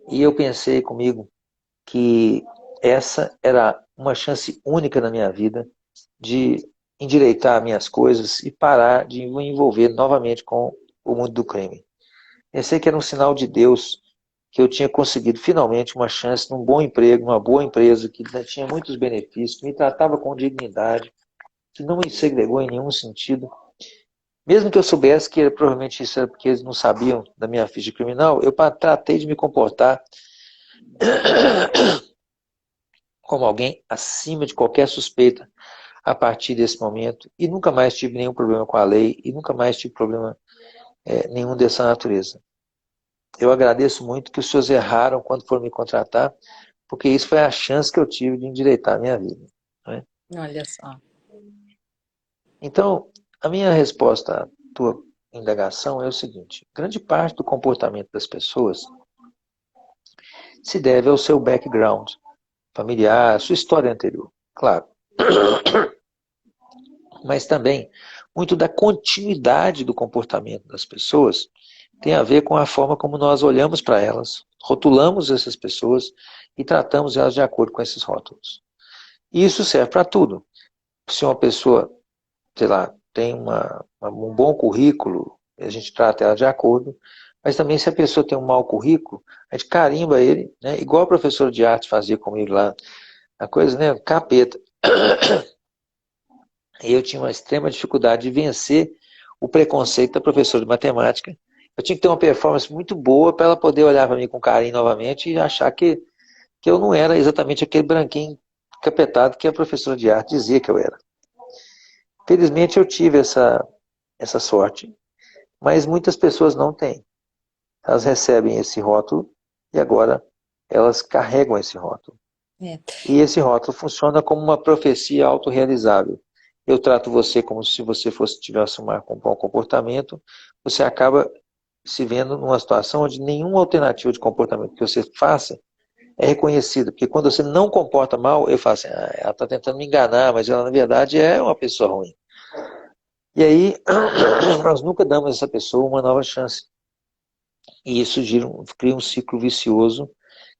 E eu pensei comigo que essa era uma chance única na minha vida de endireitar minhas coisas e parar de me envolver novamente com o mundo do crime. Pensei que era um sinal de Deus que eu tinha conseguido finalmente uma chance num bom emprego, numa boa empresa, que tinha muitos benefícios, que me tratava com dignidade, que não me segregou em nenhum sentido. Mesmo que eu soubesse que provavelmente isso era porque eles não sabiam da minha ficha criminal, eu tratei de me comportar como alguém acima de qualquer suspeita a partir desse momento e nunca mais tive nenhum problema com a lei e nunca mais tive problema nenhum dessa natureza. Eu agradeço muito que os senhores erraram quando foram me contratar, porque isso foi a chance que eu tive de endireitar a minha vida. Né? Olha só. Então, a minha resposta à tua indagação é o seguinte: grande parte do comportamento das pessoas se deve ao seu background familiar, à sua história anterior, claro. Mas também muito da continuidade do comportamento das pessoas tem a ver com a forma como nós olhamos para elas, rotulamos essas pessoas e tratamos elas de acordo com esses rótulos. E isso serve para tudo. Se uma pessoa, sei lá, tem um bom currículo, a gente trata ela de acordo, mas também se a pessoa tem um mau currículo, a gente carimba ele, né? Igual o professor de arte fazia comigo lá, a coisa, né, capeta. E eu tinha uma extrema dificuldade de vencer o preconceito da professora de matemática. Eu tinha que ter uma performance muito boa para ela poder olhar para mim com carinho novamente e achar que eu não era exatamente aquele branquinho capetado que a professora de arte dizia que eu era. Felizmente eu tive essa sorte, mas muitas pessoas não têm. Elas recebem esse rótulo e agora elas carregam esse rótulo. É. E esse rótulo funciona como uma profecia autorrealizável. Eu trato você como se você tivesse um bom comportamento, você acaba se vendo numa situação onde nenhuma alternativa de comportamento que você faça é reconhecida. Porque quando você não comporta mal, eu falo assim, ela está tentando me enganar, mas ela na verdade é uma pessoa ruim. E aí, nós nunca damos a essa pessoa uma nova chance. E isso cria um ciclo vicioso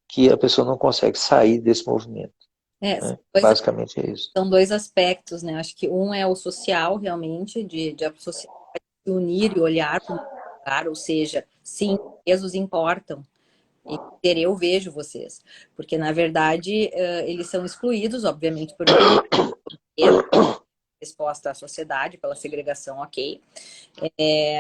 que a pessoa não consegue sair desse movimento. São Né? Basicamente é isso. são dois aspectos, né? Acho que um é o social, realmente, de a sociedade se unir e olhar para o lugar, ou seja, sim, pesos importam. E ter eu vejo vocês. Porque, na verdade, eles são excluídos, obviamente, por resposta à sociedade, pela segregação, ok.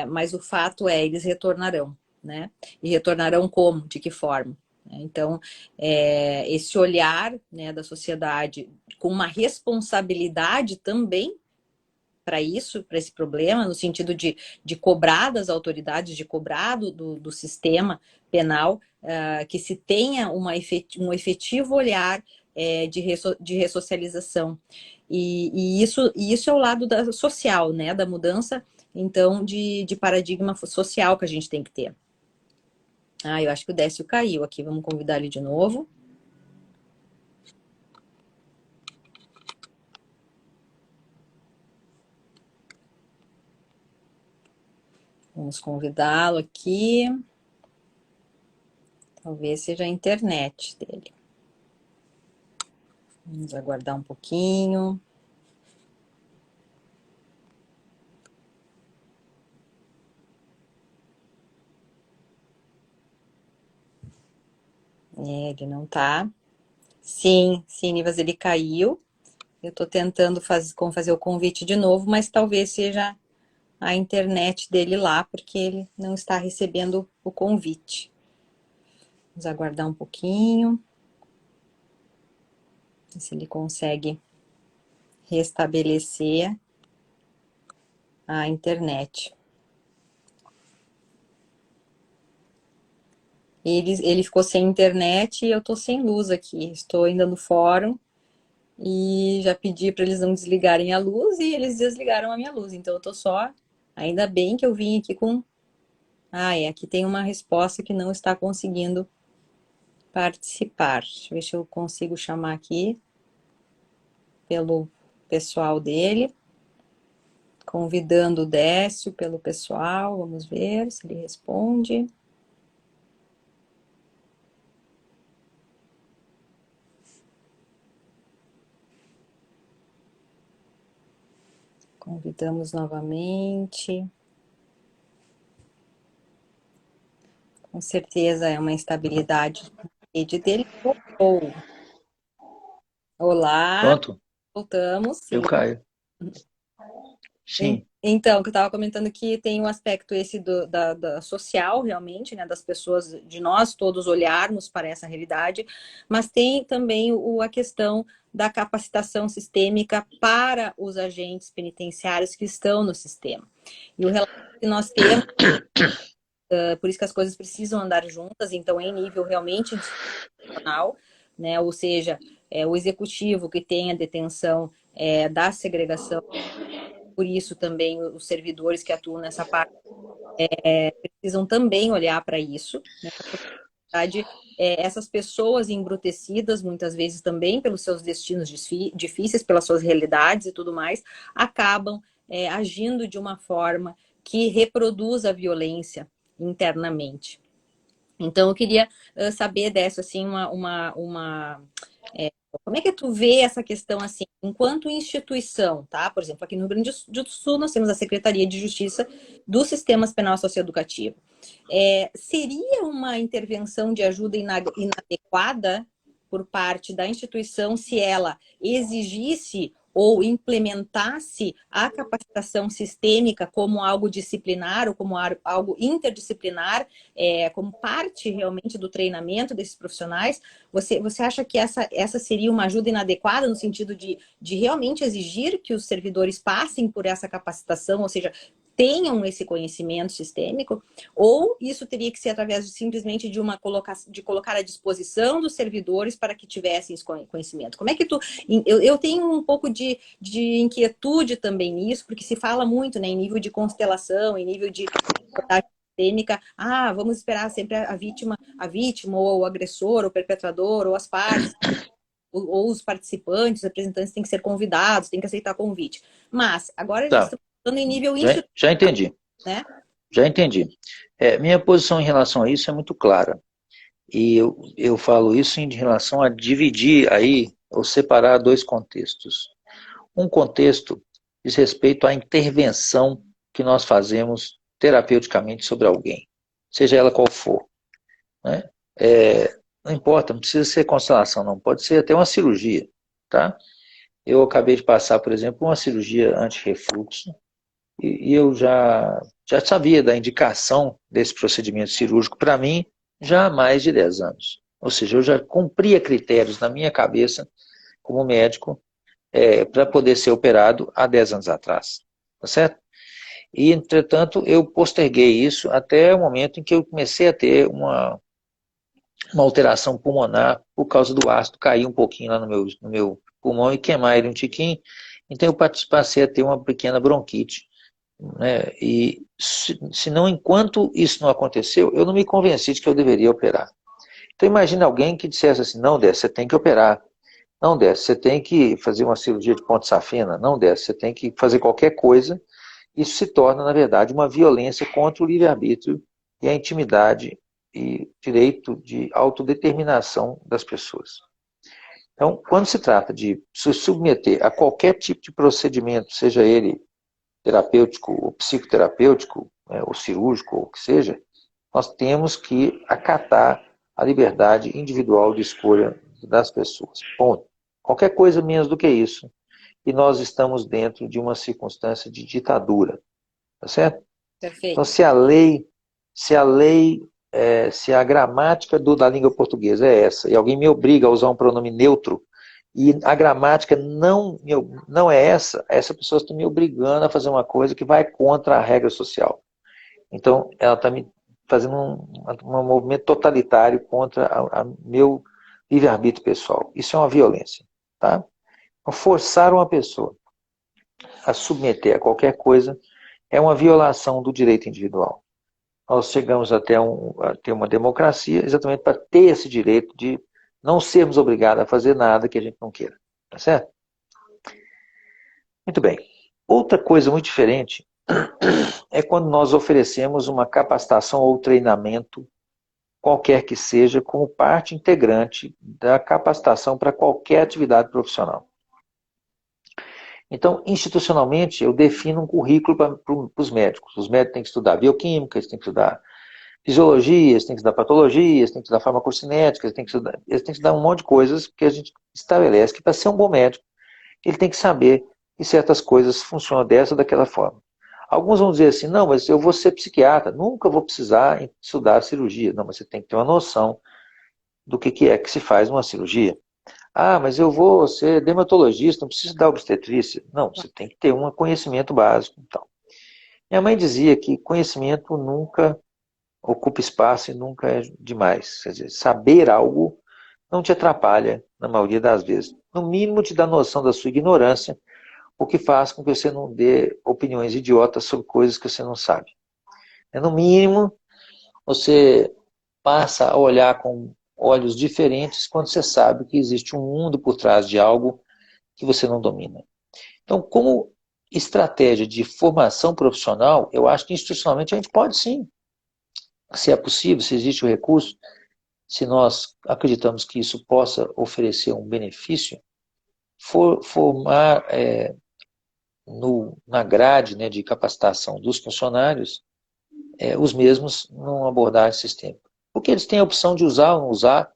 Mas o fato é, eles retornarão, né? E retornarão como? De que forma? Então, esse olhar, né, da sociedade com uma responsabilidade também para isso, para esse problema, no sentido de cobrar das autoridades, de cobrar do sistema penal, que se tenha um efetivo olhar de ressocialização. E isso é o lado social, né? Da mudança, então, de paradigma social que a gente tem que ter. Ah, eu acho que o Décio caiu aqui. Vamos convidar ele de novo. Vamos convidá-lo aqui. Talvez seja a internet dele. Vamos aguardar um pouquinho. Ele não tá. Sim, Nivas, ele caiu. Eu estou tentando fazer o convite de novo, mas talvez seja a internet dele lá, porque ele não está recebendo o convite. Vamos aguardar um pouquinho. Ver se ele consegue restabelecer a internet. Ele ficou sem internet e eu estou sem luz aqui. Estou ainda no fórum e já pedi para eles não desligarem a luz e eles desligaram a minha luz. Então eu estou só... Ainda bem que eu vim aqui com... aqui tem uma resposta que não está conseguindo participar. Deixa eu ver se eu consigo chamar aqui pelo pessoal dele. Convidando o Décio pelo pessoal. Vamos ver se ele responde. Convidamos novamente. Com certeza é uma instabilidade na rede dele. Olá, Pronto? voltamos. Sim. Eu caio. Sim. Então, que eu estava comentando que tem um aspecto esse da social, realmente, né, das pessoas, de nós todos olharmos para essa realidade, mas tem também a questão da capacitação sistêmica para os agentes penitenciários que estão no sistema. E o relato que nós temos, por isso que as coisas precisam andar juntas, então em nível realmente institucional, né, ou seja, o executivo que tem a detenção da segregação. Por isso também os servidores que atuam nessa parte precisam também olhar para isso, né? Porque, na verdade, essas pessoas embrutecidas, muitas vezes também pelos seus destinos difíceis, pelas suas realidades e tudo mais, acabam agindo de uma forma que reproduz a violência internamente. Então, eu queria saber dessa, assim, como é que tu vê essa questão assim, enquanto instituição, tá? Por exemplo, aqui no Rio Grande do Sul nós temos a Secretaria de Justiça do Sistemas Penal Socioeducativo. Seria uma intervenção de ajuda inadequada por parte da instituição se ela exigisse ou implementasse a capacitação sistêmica como algo disciplinar ou como algo interdisciplinar, como parte realmente do treinamento desses profissionais? Você acha que essa seria uma ajuda inadequada no sentido de realmente exigir que os servidores passem por essa capacitação, ou seja, tenham esse conhecimento sistêmico, ou isso teria que ser através simplesmente de colocar à disposição dos servidores para que tivessem esse conhecimento? Como é que eu tenho um pouco de inquietude também nisso, porque se fala muito, né, em nível de constelação, em nível de sistêmica, vamos esperar sempre a vítima, ou o agressor, ou o perpetrador, ou as partes, ou os participantes, os representantes têm que ser convidados, têm que aceitar convite. Mas agora já estamos falando em nível institucional. Já entendi. Né? Já entendi. Minha posição em relação a isso é muito clara. E eu falo isso em relação a dividir aí, ou separar dois contextos. Um contexto diz respeito à intervenção que nós fazemos terapeuticamente sobre alguém, seja ela qual for. Né? Não importa, não precisa ser constelação, não. Pode ser até uma cirurgia. Tá? Eu acabei de passar, por exemplo, uma cirurgia anti-refluxo, e eu já sabia da indicação desse procedimento cirúrgico para mim já há mais de 10 anos. Ou seja, eu já cumpria critérios na minha cabeça como médico para poder ser operado há 10 anos atrás. tá certo? E, entretanto, eu posterguei isso até o momento em que eu comecei a ter uma alteração pulmonar por causa do ácido cair um pouquinho lá no meu pulmão e queimar ele um tiquinho. Então eu passei a ter uma pequena bronquite, né? E se não, enquanto isso não aconteceu, eu não me convenci de que eu deveria operar. Então imagine alguém que dissesse assim, não, Décio, você tem que operar. Não, Décio, você tem que fazer uma cirurgia de ponte safena. Não, Décio, você tem que fazer qualquer coisa. Isso se torna, na verdade, uma violência contra o livre-arbítrio e a intimidade e direito de autodeterminação das pessoas. Então, quando se trata de se submeter a qualquer tipo de procedimento, seja ele terapêutico ou psicoterapêutico, né, ou cirúrgico, ou o que seja, nós temos que acatar a liberdade individual de escolha das pessoas. Ponto. Qualquer coisa menos do que isso, e nós estamos dentro de uma circunstância de ditadura, tá certo? Então, Perfeito. se a gramática da língua portuguesa é essa, e alguém me obriga a usar um pronome neutro, e a gramática não é essa pessoa está me obrigando a fazer uma coisa que vai contra a regra social. Então, ela está me fazendo um movimento totalitário contra a meu livre-arbítrio pessoal. Isso é uma violência. Tá? Então, forçar uma pessoa a submeter a qualquer coisa é uma violação do direito individual. Nós chegamos a ter uma democracia exatamente para ter esse direito de não sermos obrigados a fazer nada que a gente não queira. Tá certo? Muito bem. Outra coisa muito diferente é quando nós oferecemos uma capacitação ou treinamento, qualquer que seja, como parte integrante da capacitação para qualquer atividade profissional. Então, institucionalmente, eu defino um currículo para os médicos. Os médicos têm que estudar bioquímica, eles têm que estudar fisiologia, eles têm que estudar patologia, eles têm que estudar farmacocinética, eles têm que estudar um monte de coisas que a gente estabelece que para ser um bom médico, ele tem que saber que certas coisas funcionam dessa ou daquela forma. Alguns vão dizer assim, não, mas eu vou ser psiquiatra, nunca vou precisar estudar cirurgia. Não, mas você tem que ter uma noção do que é que se faz uma cirurgia. Ah, mas eu vou ser dermatologista, não preciso dar obstetrícia. Não, você tem que ter um conhecimento básico. Então. Minha mãe dizia que conhecimento nunca ocupa espaço e nunca é demais. Quer dizer, saber algo não te atrapalha, na maioria das vezes. No mínimo, te dá noção da sua ignorância, o que faz com que você não dê opiniões idiotas sobre coisas que você não sabe. No mínimo, você passa a olhar com olhos diferentes quando você sabe que existe um mundo por trás de algo que você não domina. Então, como estratégia de formação profissional, eu acho que institucionalmente a gente pode sim, se é possível, se existe o recurso, se nós acreditamos que isso possa oferecer um benefício, formar na grade, né, de capacitação dos funcionários os mesmos numa abordagem sistêmica. Porque eles têm a opção de usar ou não usar,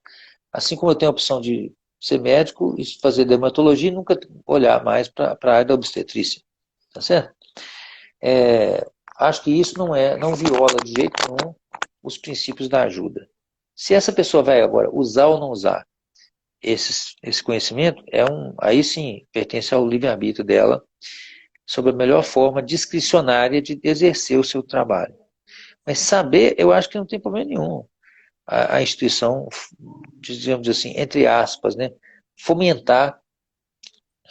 assim como eu tenho a opção de ser médico e fazer dermatologia e nunca olhar mais para a área da obstetrícia. Tá certo? Acho que isso não viola de jeito nenhum os princípios da ajuda. Se essa pessoa vai agora usar ou não usar esse conhecimento, aí sim pertence ao livre-arbítrio dela sobre a melhor forma discricionária de exercer o seu trabalho. Mas saber, eu acho que não tem problema nenhum. A instituição, digamos assim, entre aspas, né, fomentar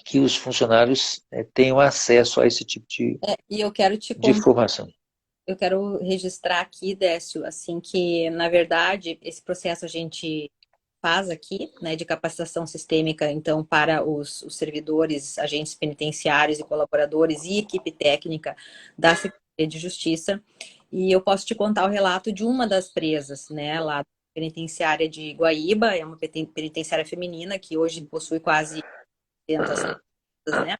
que os funcionários tenham acesso a esse tipo E eu quero te de contar, formação. eu quero registrar aqui, Décio, assim que, na verdade, esse processo a gente faz aqui, né, de capacitação sistêmica, então, para os servidores, agentes penitenciários e colaboradores e equipe técnica da Secretaria de Justiça. E eu posso te contar o relato de uma das presas, né, lá da penitenciária de Guaíba, é uma penitenciária feminina que hoje possui quase 200 presas, né?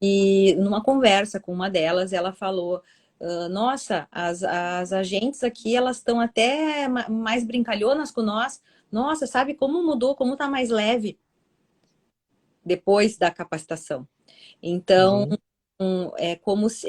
E numa conversa com uma delas, ela falou: nossa, as agentes aqui, elas estão até mais brincalhonas com nós. Nossa, sabe como mudou, como tá mais leve depois da capacitação. Então, Uhum. é como se...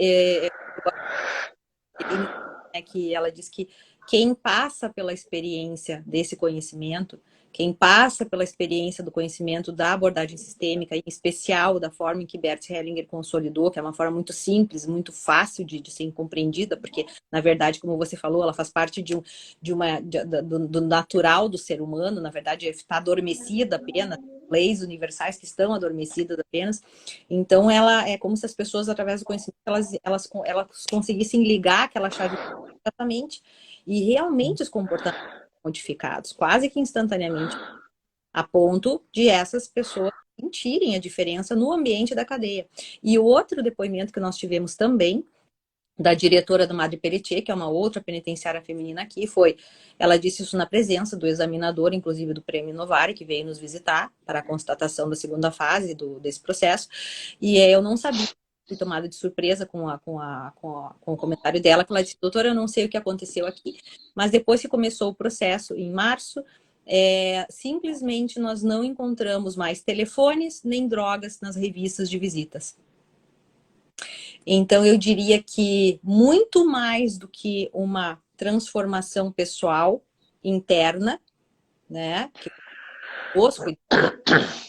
é que ela diz que quem passa pela experiência desse conhecimento, quem passa pela experiência do conhecimento da abordagem sistêmica, em especial da forma em que Bert Hellinger consolidou, que é uma forma muito simples, muito fácil de ser compreendida, porque, na verdade, como você falou, ela faz parte do natural do ser humano, na verdade, está adormecida apenas, leis universais que estão adormecidas apenas. Então, ela é como se as pessoas, através do conhecimento, elas conseguissem ligar aquela chave exatamente e realmente os comportamentos modificados, quase que instantaneamente, a ponto de essas pessoas sentirem a diferença no ambiente da cadeia. E outro depoimento que nós tivemos também, da diretora do Madre Pelletier, que é uma outra penitenciária feminina aqui, ela disse isso na presença do examinador, inclusive do Prêmio Novari, que veio nos visitar para a constatação da segunda fase desse processo, e eu não sabia, fui tomada de surpresa com o comentário dela, que ela disse, doutora, eu não sei o que aconteceu aqui, mas depois que começou o processo, em março, simplesmente nós não encontramos mais telefones nem drogas nas revistas de visitas. Então, eu diria que muito mais do que uma transformação pessoal interna, né? Que os cuidadores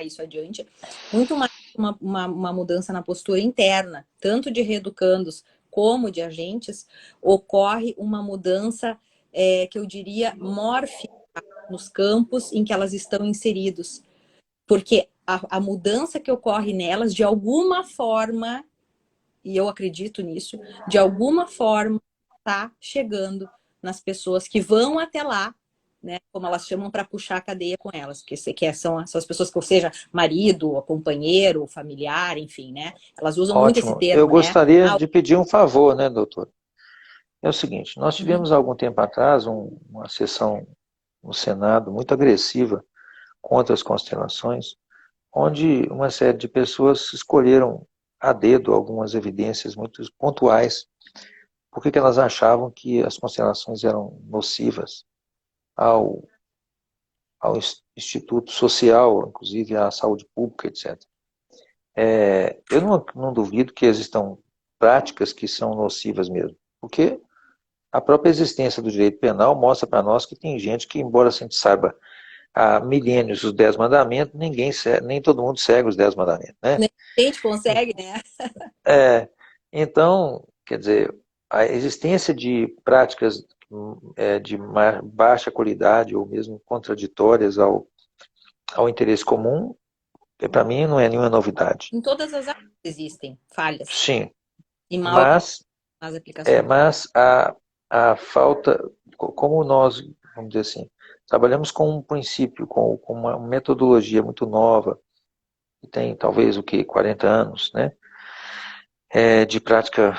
isso adiante, muito mais uma mudança na postura interna, tanto de reeducandos como de agentes, ocorre uma mudança que eu diria mórfica nos campos em que elas estão inseridos. Porque a mudança que ocorre nelas, de alguma forma, e eu acredito nisso, de alguma forma está chegando nas pessoas que vão até lá, né, como elas chamam, para puxar a cadeia com elas, que são as pessoas que, ou seja, marido, companheiro, familiar, enfim, né? Elas usam muito esse Ótimo. Eu termo, né? gostaria de pedir um favor, né, doutor? É o seguinte, nós Uhum. tivemos há algum tempo atrás uma sessão no Senado muito agressiva contra as constelações, onde uma série de pessoas escolheram a dedo algumas evidências muito pontuais, porque que elas achavam que as constelações eram nocivas ao, ao Instituto Social, inclusive à saúde pública, etc. Eu não duvido que existam práticas que são nocivas mesmo, porque a própria existência do direito penal mostra para nós que tem gente que, embora a gente saiba há milênios os 10 mandamentos, nem todo mundo segue os 10 mandamentos, né? Nem a gente consegue, né? É, então, quer dizer, a existência de práticas de baixa qualidade ou mesmo contraditórias ao interesse comum, para mim não é nenhuma novidade. Em todas as áreas existem falhas Sim, e mal mas, nas aplicações. mas a falta, como nós, vamos dizer assim, trabalhamos com um princípio, com uma metodologia muito nova, que tem talvez o que, 40 anos, né, de prática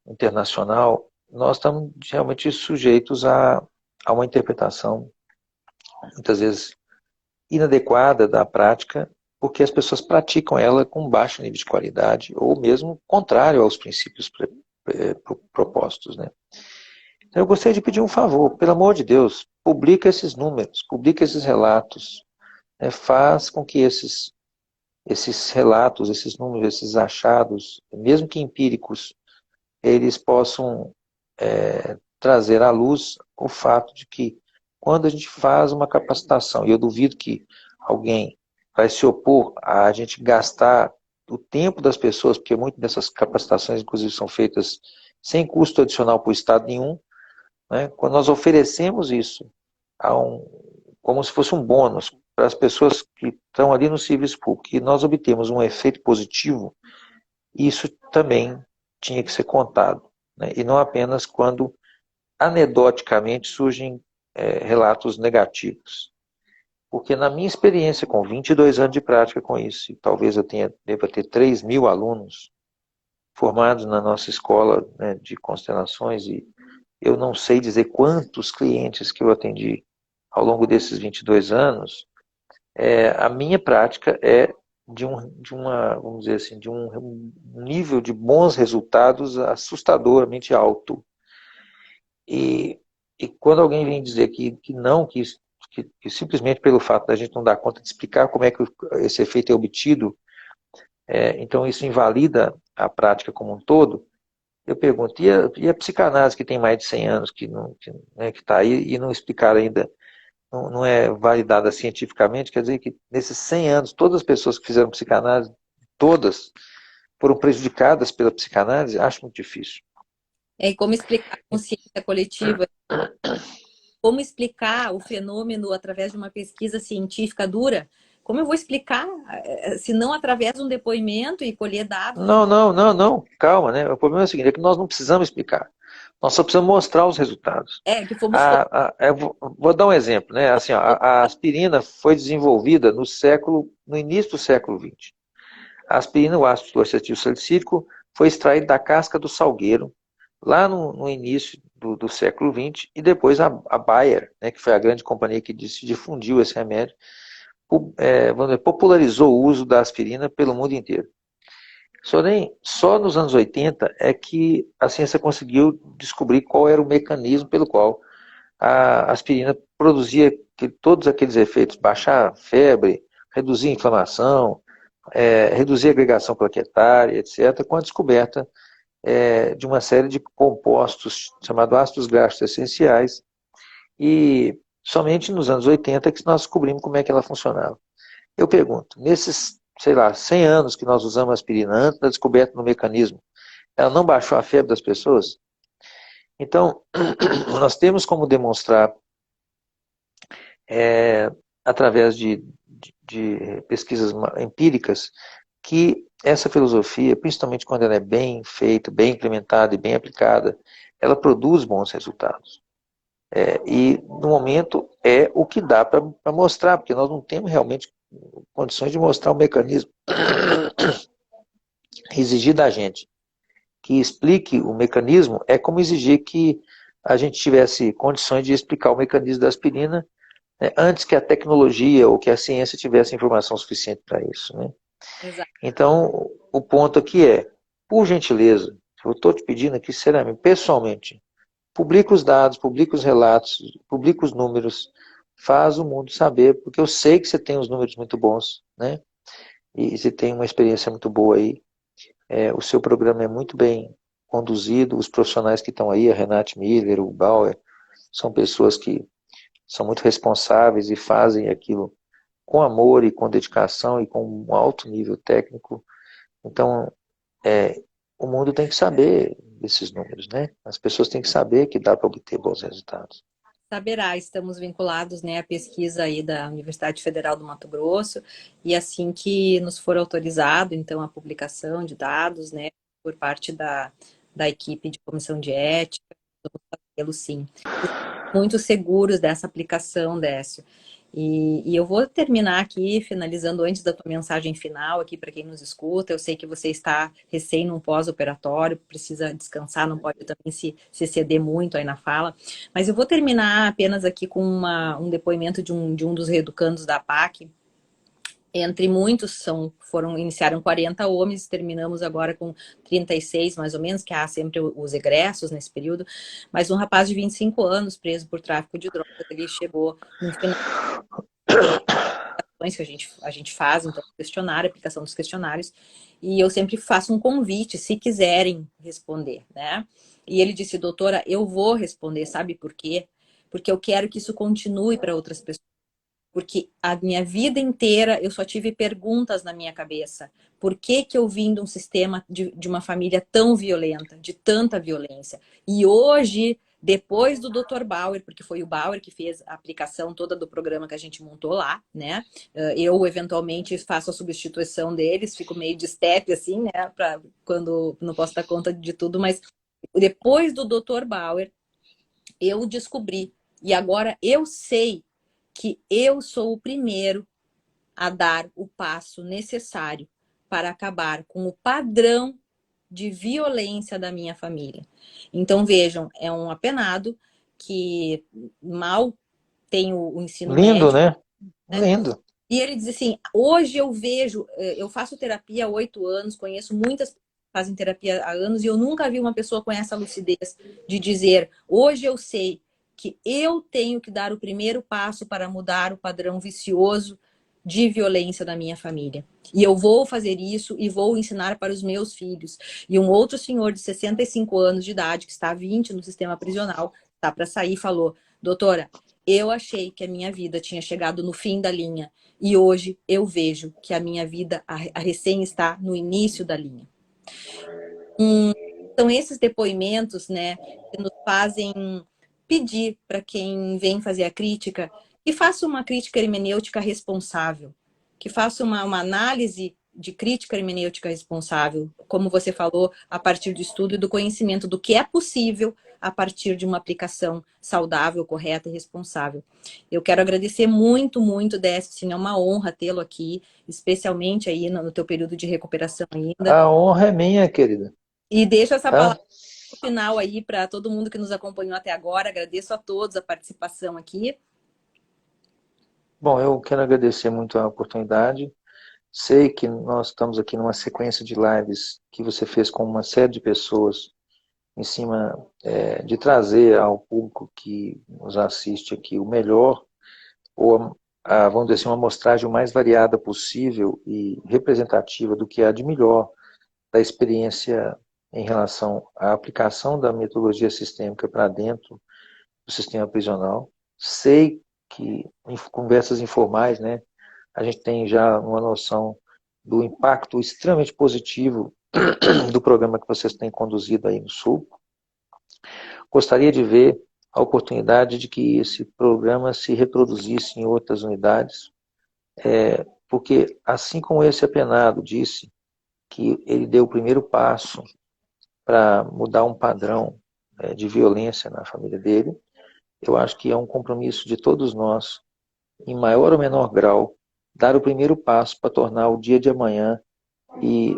internacional, nós estamos realmente sujeitos a uma interpretação, muitas vezes, inadequada da prática, porque as pessoas praticam ela com baixo nível de qualidade, ou mesmo contrário aos princípios propostos, né? Então, eu gostaria de pedir um favor, pelo amor de Deus, publica esses números, publica esses relatos, né? Faz com que esses relatos, esses números, esses achados, mesmo que empíricos, eles possam trazer à luz o fato de que quando a gente faz uma capacitação, e eu duvido que alguém vai se opor a gente gastar o tempo das pessoas, porque muitas dessas capacitações, inclusive, são feitas sem custo adicional para o Estado nenhum, né? Quando nós oferecemos isso como se fosse um bônus para as pessoas que estão ali no serviço público, e nós obtemos um efeito positivo, isso também tinha que ser contado, né? E não apenas quando anedoticamente surgem relatos negativos. Porque na minha experiência, com 22 anos de prática com isso, e talvez eu deva ter 3.000 alunos formados na nossa escola, né, de constelações, e eu não sei dizer quantos clientes que eu atendi ao longo desses 22 anos, a minha prática é vamos dizer assim, de um nível de bons resultados assustadoramente alto. E quando alguém vem dizer que não, que simplesmente pelo fato da gente não dar conta de explicar como é que esse efeito é obtido, então isso invalida a prática como um todo, Eu pergunto, e a psicanálise que tem mais de 100 anos, que não, que, né, que está aí e não explicaram ainda, não é validada cientificamente, quer dizer que nesses 100 anos, todas as pessoas que fizeram psicanálise, todas foram prejudicadas pela psicanálise? Acho muito difícil. E como explicar a consciência coletiva? Como explicar o fenômeno através de uma pesquisa científica dura? Como eu vou explicar, se não através de um depoimento e colher dados? Não, não, não, não, calma, né? O problema é o seguinte, é que nós não precisamos explicar. Nós só precisamos mostrar os resultados. Que fomos todos. Eu vou dar um exemplo, né? Assim, ó, a aspirina foi desenvolvida no início do século XX. A aspirina, o ácido fluoxetil salicílico, foi extraído da casca do salgueiro, lá no início do século XX, e depois a Bayer, né, que foi a grande companhia que difundiu esse remédio, vamos dizer, popularizou o uso da aspirina pelo mundo inteiro. Só nos anos 80 é que a ciência conseguiu descobrir qual era o mecanismo pelo qual a aspirina produzia todos aqueles efeitos, baixar a febre, reduzir a inflamação, reduzir a agregação plaquetária, etc., com a descoberta de uma série de compostos chamados ácidos graxos essenciais, e somente nos anos 80 que nós descobrimos como é que ela funcionava. Eu pergunto, nesses, sei lá, 100 anos que nós usamos aspirina antes da descoberta do mecanismo, ela não baixou a febre das pessoas? Então, nós temos como demonstrar, através de pesquisas empíricas, que essa filosofia, principalmente quando ela é bem feita, bem implementada e bem aplicada, ela produz bons resultados. E, no momento, é o que dá para mostrar, porque nós não temos realmente condições de mostrar o mecanismo. Exigir da gente que explique o mecanismo é como exigir que a gente tivesse condições de explicar o mecanismo da aspirina, né, antes que a tecnologia ou que a ciência tivesse informação suficiente para isso, né? Exato. Então, o ponto aqui é, por gentileza, eu estou te pedindo aqui, sinceramente, pessoalmente, publica os dados, publica os relatos, publica os números, faz o mundo saber, porque eu sei que você tem os números muito bons, né? E você tem uma experiência muito boa aí. O seu programa é muito bem conduzido, os profissionais que estão aí, a Renate Miller, o Bauer, são pessoas que são muito responsáveis e fazem aquilo com amor e com dedicação e com um alto nível técnico. Então, o mundo tem que saber desses números, né? As pessoas têm que saber que dá para obter bons resultados. Saberá, estamos vinculados, né, à pesquisa aí da Universidade Federal do Mato Grosso, e assim que nos for autorizado, então, a publicação de dados, né, por parte da equipe de comissão de ética, vamos fazê-lo sim. Muito seguros dessa aplicação, Décio. E eu vou terminar aqui, finalizando antes da tua mensagem final aqui para quem nos escuta. Eu sei que você está recém num pós-operatório, precisa descansar, não pode também se exceder muito aí na fala. Mas eu vou terminar apenas aqui com um depoimento de um dos reeducandos da PAC. Entre muitos, iniciaram 40 homens, terminamos agora com 36, mais ou menos, que há sempre os egressos nesse período. Mas um rapaz de 25 anos, preso por tráfico de drogas, ele chegou no final que a gente faz, então, questionário, aplicação dos questionários, e eu sempre faço um convite, se quiserem responder, né? E ele disse, doutora, eu vou responder, sabe por quê? Porque eu quero que isso continue para outras pessoas. Porque a minha vida inteira eu só tive perguntas na minha cabeça. Por que que eu vim de um sistema de uma família tão violenta, de tanta violência? E hoje, depois do Dr. Bauer, porque foi o Bauer que fez a aplicação toda do programa que a gente montou lá, né? Eu, eventualmente, faço a substituição deles, fico meio de step, assim, né? Quando não posso dar conta de tudo, mas depois do Dr. Bauer, eu descobri. E agora eu sei que eu sou o primeiro a dar o passo necessário para acabar com o padrão de violência da minha família. Então, vejam, é um apenado que mal tem o ensino Lindo, médio, né? né? Lindo. E ele diz assim, hoje eu vejo, eu faço terapia há 8 anos, conheço muitas pessoas que fazem terapia há anos, e eu nunca vi uma pessoa com essa lucidez de dizer, hoje eu sei que eu tenho que dar o primeiro passo para mudar o padrão vicioso de violência na minha família. E eu vou fazer isso e vou ensinar para os meus filhos. E um outro senhor de 65 anos de idade, que está há 20 no sistema prisional, está para sair, falou: doutora, eu achei que a minha vida tinha chegado no fim da linha e hoje eu vejo que a minha vida, a recém está no início da linha. São esses depoimentos, né, que nos fazem pedir para quem vem fazer a crítica que faça uma crítica hermenêutica responsável, que faça uma análise de crítica hermenêutica responsável, como você falou, a partir do estudo e do conhecimento do que é possível a partir de uma aplicação saudável, correta e responsável. Eu quero agradecer muito, muito, Décio, sim, é uma honra tê-lo aqui, especialmente aí no teu período de recuperação ainda. A honra é minha, querida. E deixo essa Tá? palavra final aí para todo mundo que nos acompanhou até agora. Agradeço a todos a participação aqui. Bom, eu quero agradecer muito a oportunidade. Sei que nós estamos aqui numa sequência de lives que você fez com uma série de pessoas em cima de trazer ao público que nos assiste aqui o melhor, ou vamos dizer assim, uma amostragem o mais variada possível e representativa do que há de melhor da experiência em relação à aplicação da metodologia sistêmica para dentro do sistema prisional. Sei que em conversas informais, né, a gente tem já uma noção do impacto extremamente positivo do programa que vocês têm conduzido aí no Sul. Gostaria de ver a oportunidade de que esse programa se reproduzisse em outras unidades, porque assim como esse apenado disse que ele deu o primeiro passo para mudar um padrão de violência na família dele, eu acho que é um compromisso de todos nós, em maior ou menor grau, dar o primeiro passo para tornar o dia de amanhã e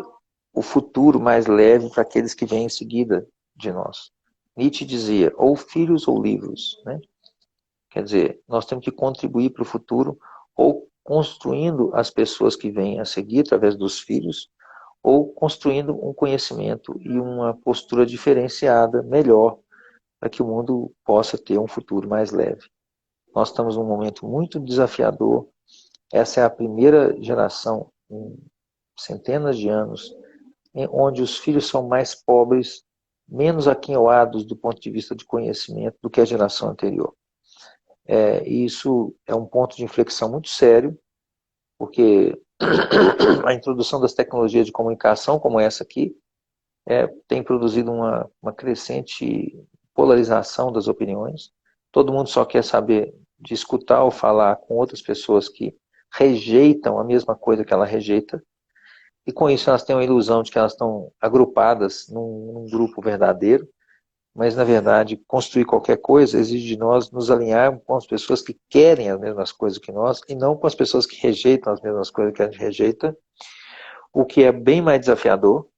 o futuro mais leve para aqueles que vêm em seguida de nós. Nietzsche dizia, ou filhos ou livros, né? Quer dizer, nós temos que contribuir para o futuro, ou construindo as pessoas que vêm a seguir através dos filhos, ou construindo um conhecimento e uma postura diferenciada, melhor, para que o mundo possa ter um futuro mais leve. Nós estamos num momento muito desafiador. Essa é a primeira geração em centenas de anos onde os filhos são mais pobres, menos aquinhoados do ponto de vista de conhecimento do que a geração anterior. E isso é um ponto de inflexão muito sério, porque a introdução das tecnologias de comunicação, como essa aqui, tem produzido uma crescente polarização das opiniões. Todo mundo só quer saber de escutar ou falar com outras pessoas que rejeitam a mesma coisa que ela rejeita, e com isso elas têm a ilusão de que elas estão agrupadas num grupo verdadeiro, mas na verdade construir qualquer coisa exige de nós nos alinharmos com as pessoas que querem as mesmas coisas que nós e não com as pessoas que rejeitam as mesmas coisas que a gente rejeita, o que é bem mais desafiador.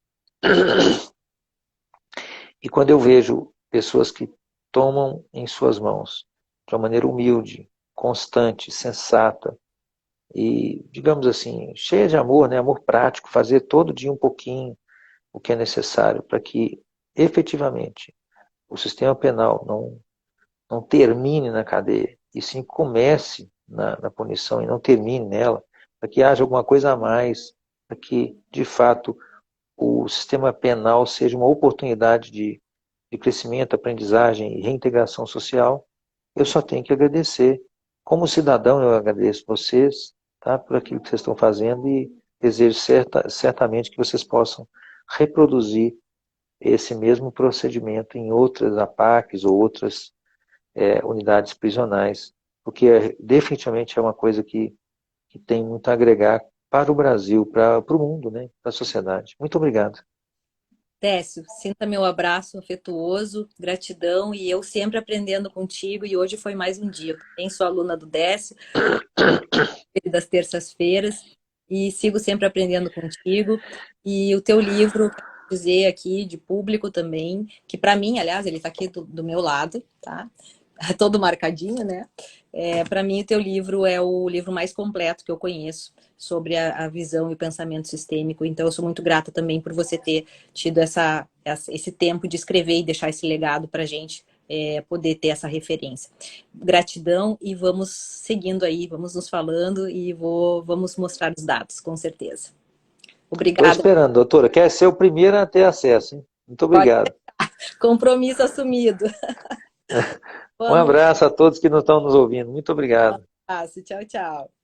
E quando eu vejo pessoas que tomam em suas mãos, de uma maneira humilde, constante, sensata, e, digamos assim, cheia de amor, né? Amor prático, fazer todo dia um pouquinho o que é necessário para que, efetivamente, o sistema penal não termine na cadeia, e sim comece na punição e não termine nela, para que haja alguma coisa a mais, para que, de fato, o sistema penal seja uma oportunidade de crescimento, aprendizagem e reintegração social. Eu só tenho que agradecer. Como cidadão, eu agradeço vocês, tá, por aquilo que vocês estão fazendo e desejo certamente que vocês possam reproduzir esse mesmo procedimento em outras APACs ou outras unidades prisionais, porque definitivamente é uma coisa que tem muito a agregar para o Brasil, para o mundo, né, para a sociedade. Muito obrigado. Décio, sinta meu abraço afetuoso, gratidão e eu sempre aprendendo contigo e hoje foi mais um dia. Eu também sou aluna do Décio, das terças-feiras e sigo sempre aprendendo contigo. E o teu livro, quero dizer aqui de público também, que para mim, aliás, ele está aqui do meu lado, tá? Todo marcadinho, né? Para mim, o teu livro é o livro mais completo que eu conheço sobre a visão e o pensamento sistêmico. Então, eu sou muito grata também por você ter tido esse tempo de escrever e deixar esse legado para gente poder ter essa referência. Gratidão e vamos seguindo aí, vamos nos falando e vamos mostrar os dados, com certeza. Estou Obrigada. esperando, doutora. Quer ser o primeiro a ter acesso, hein? Muito obrigado. Compromisso assumido. Um abraço a todos que não estão nos ouvindo. Muito obrigado. Um abraço. Tchau, tchau.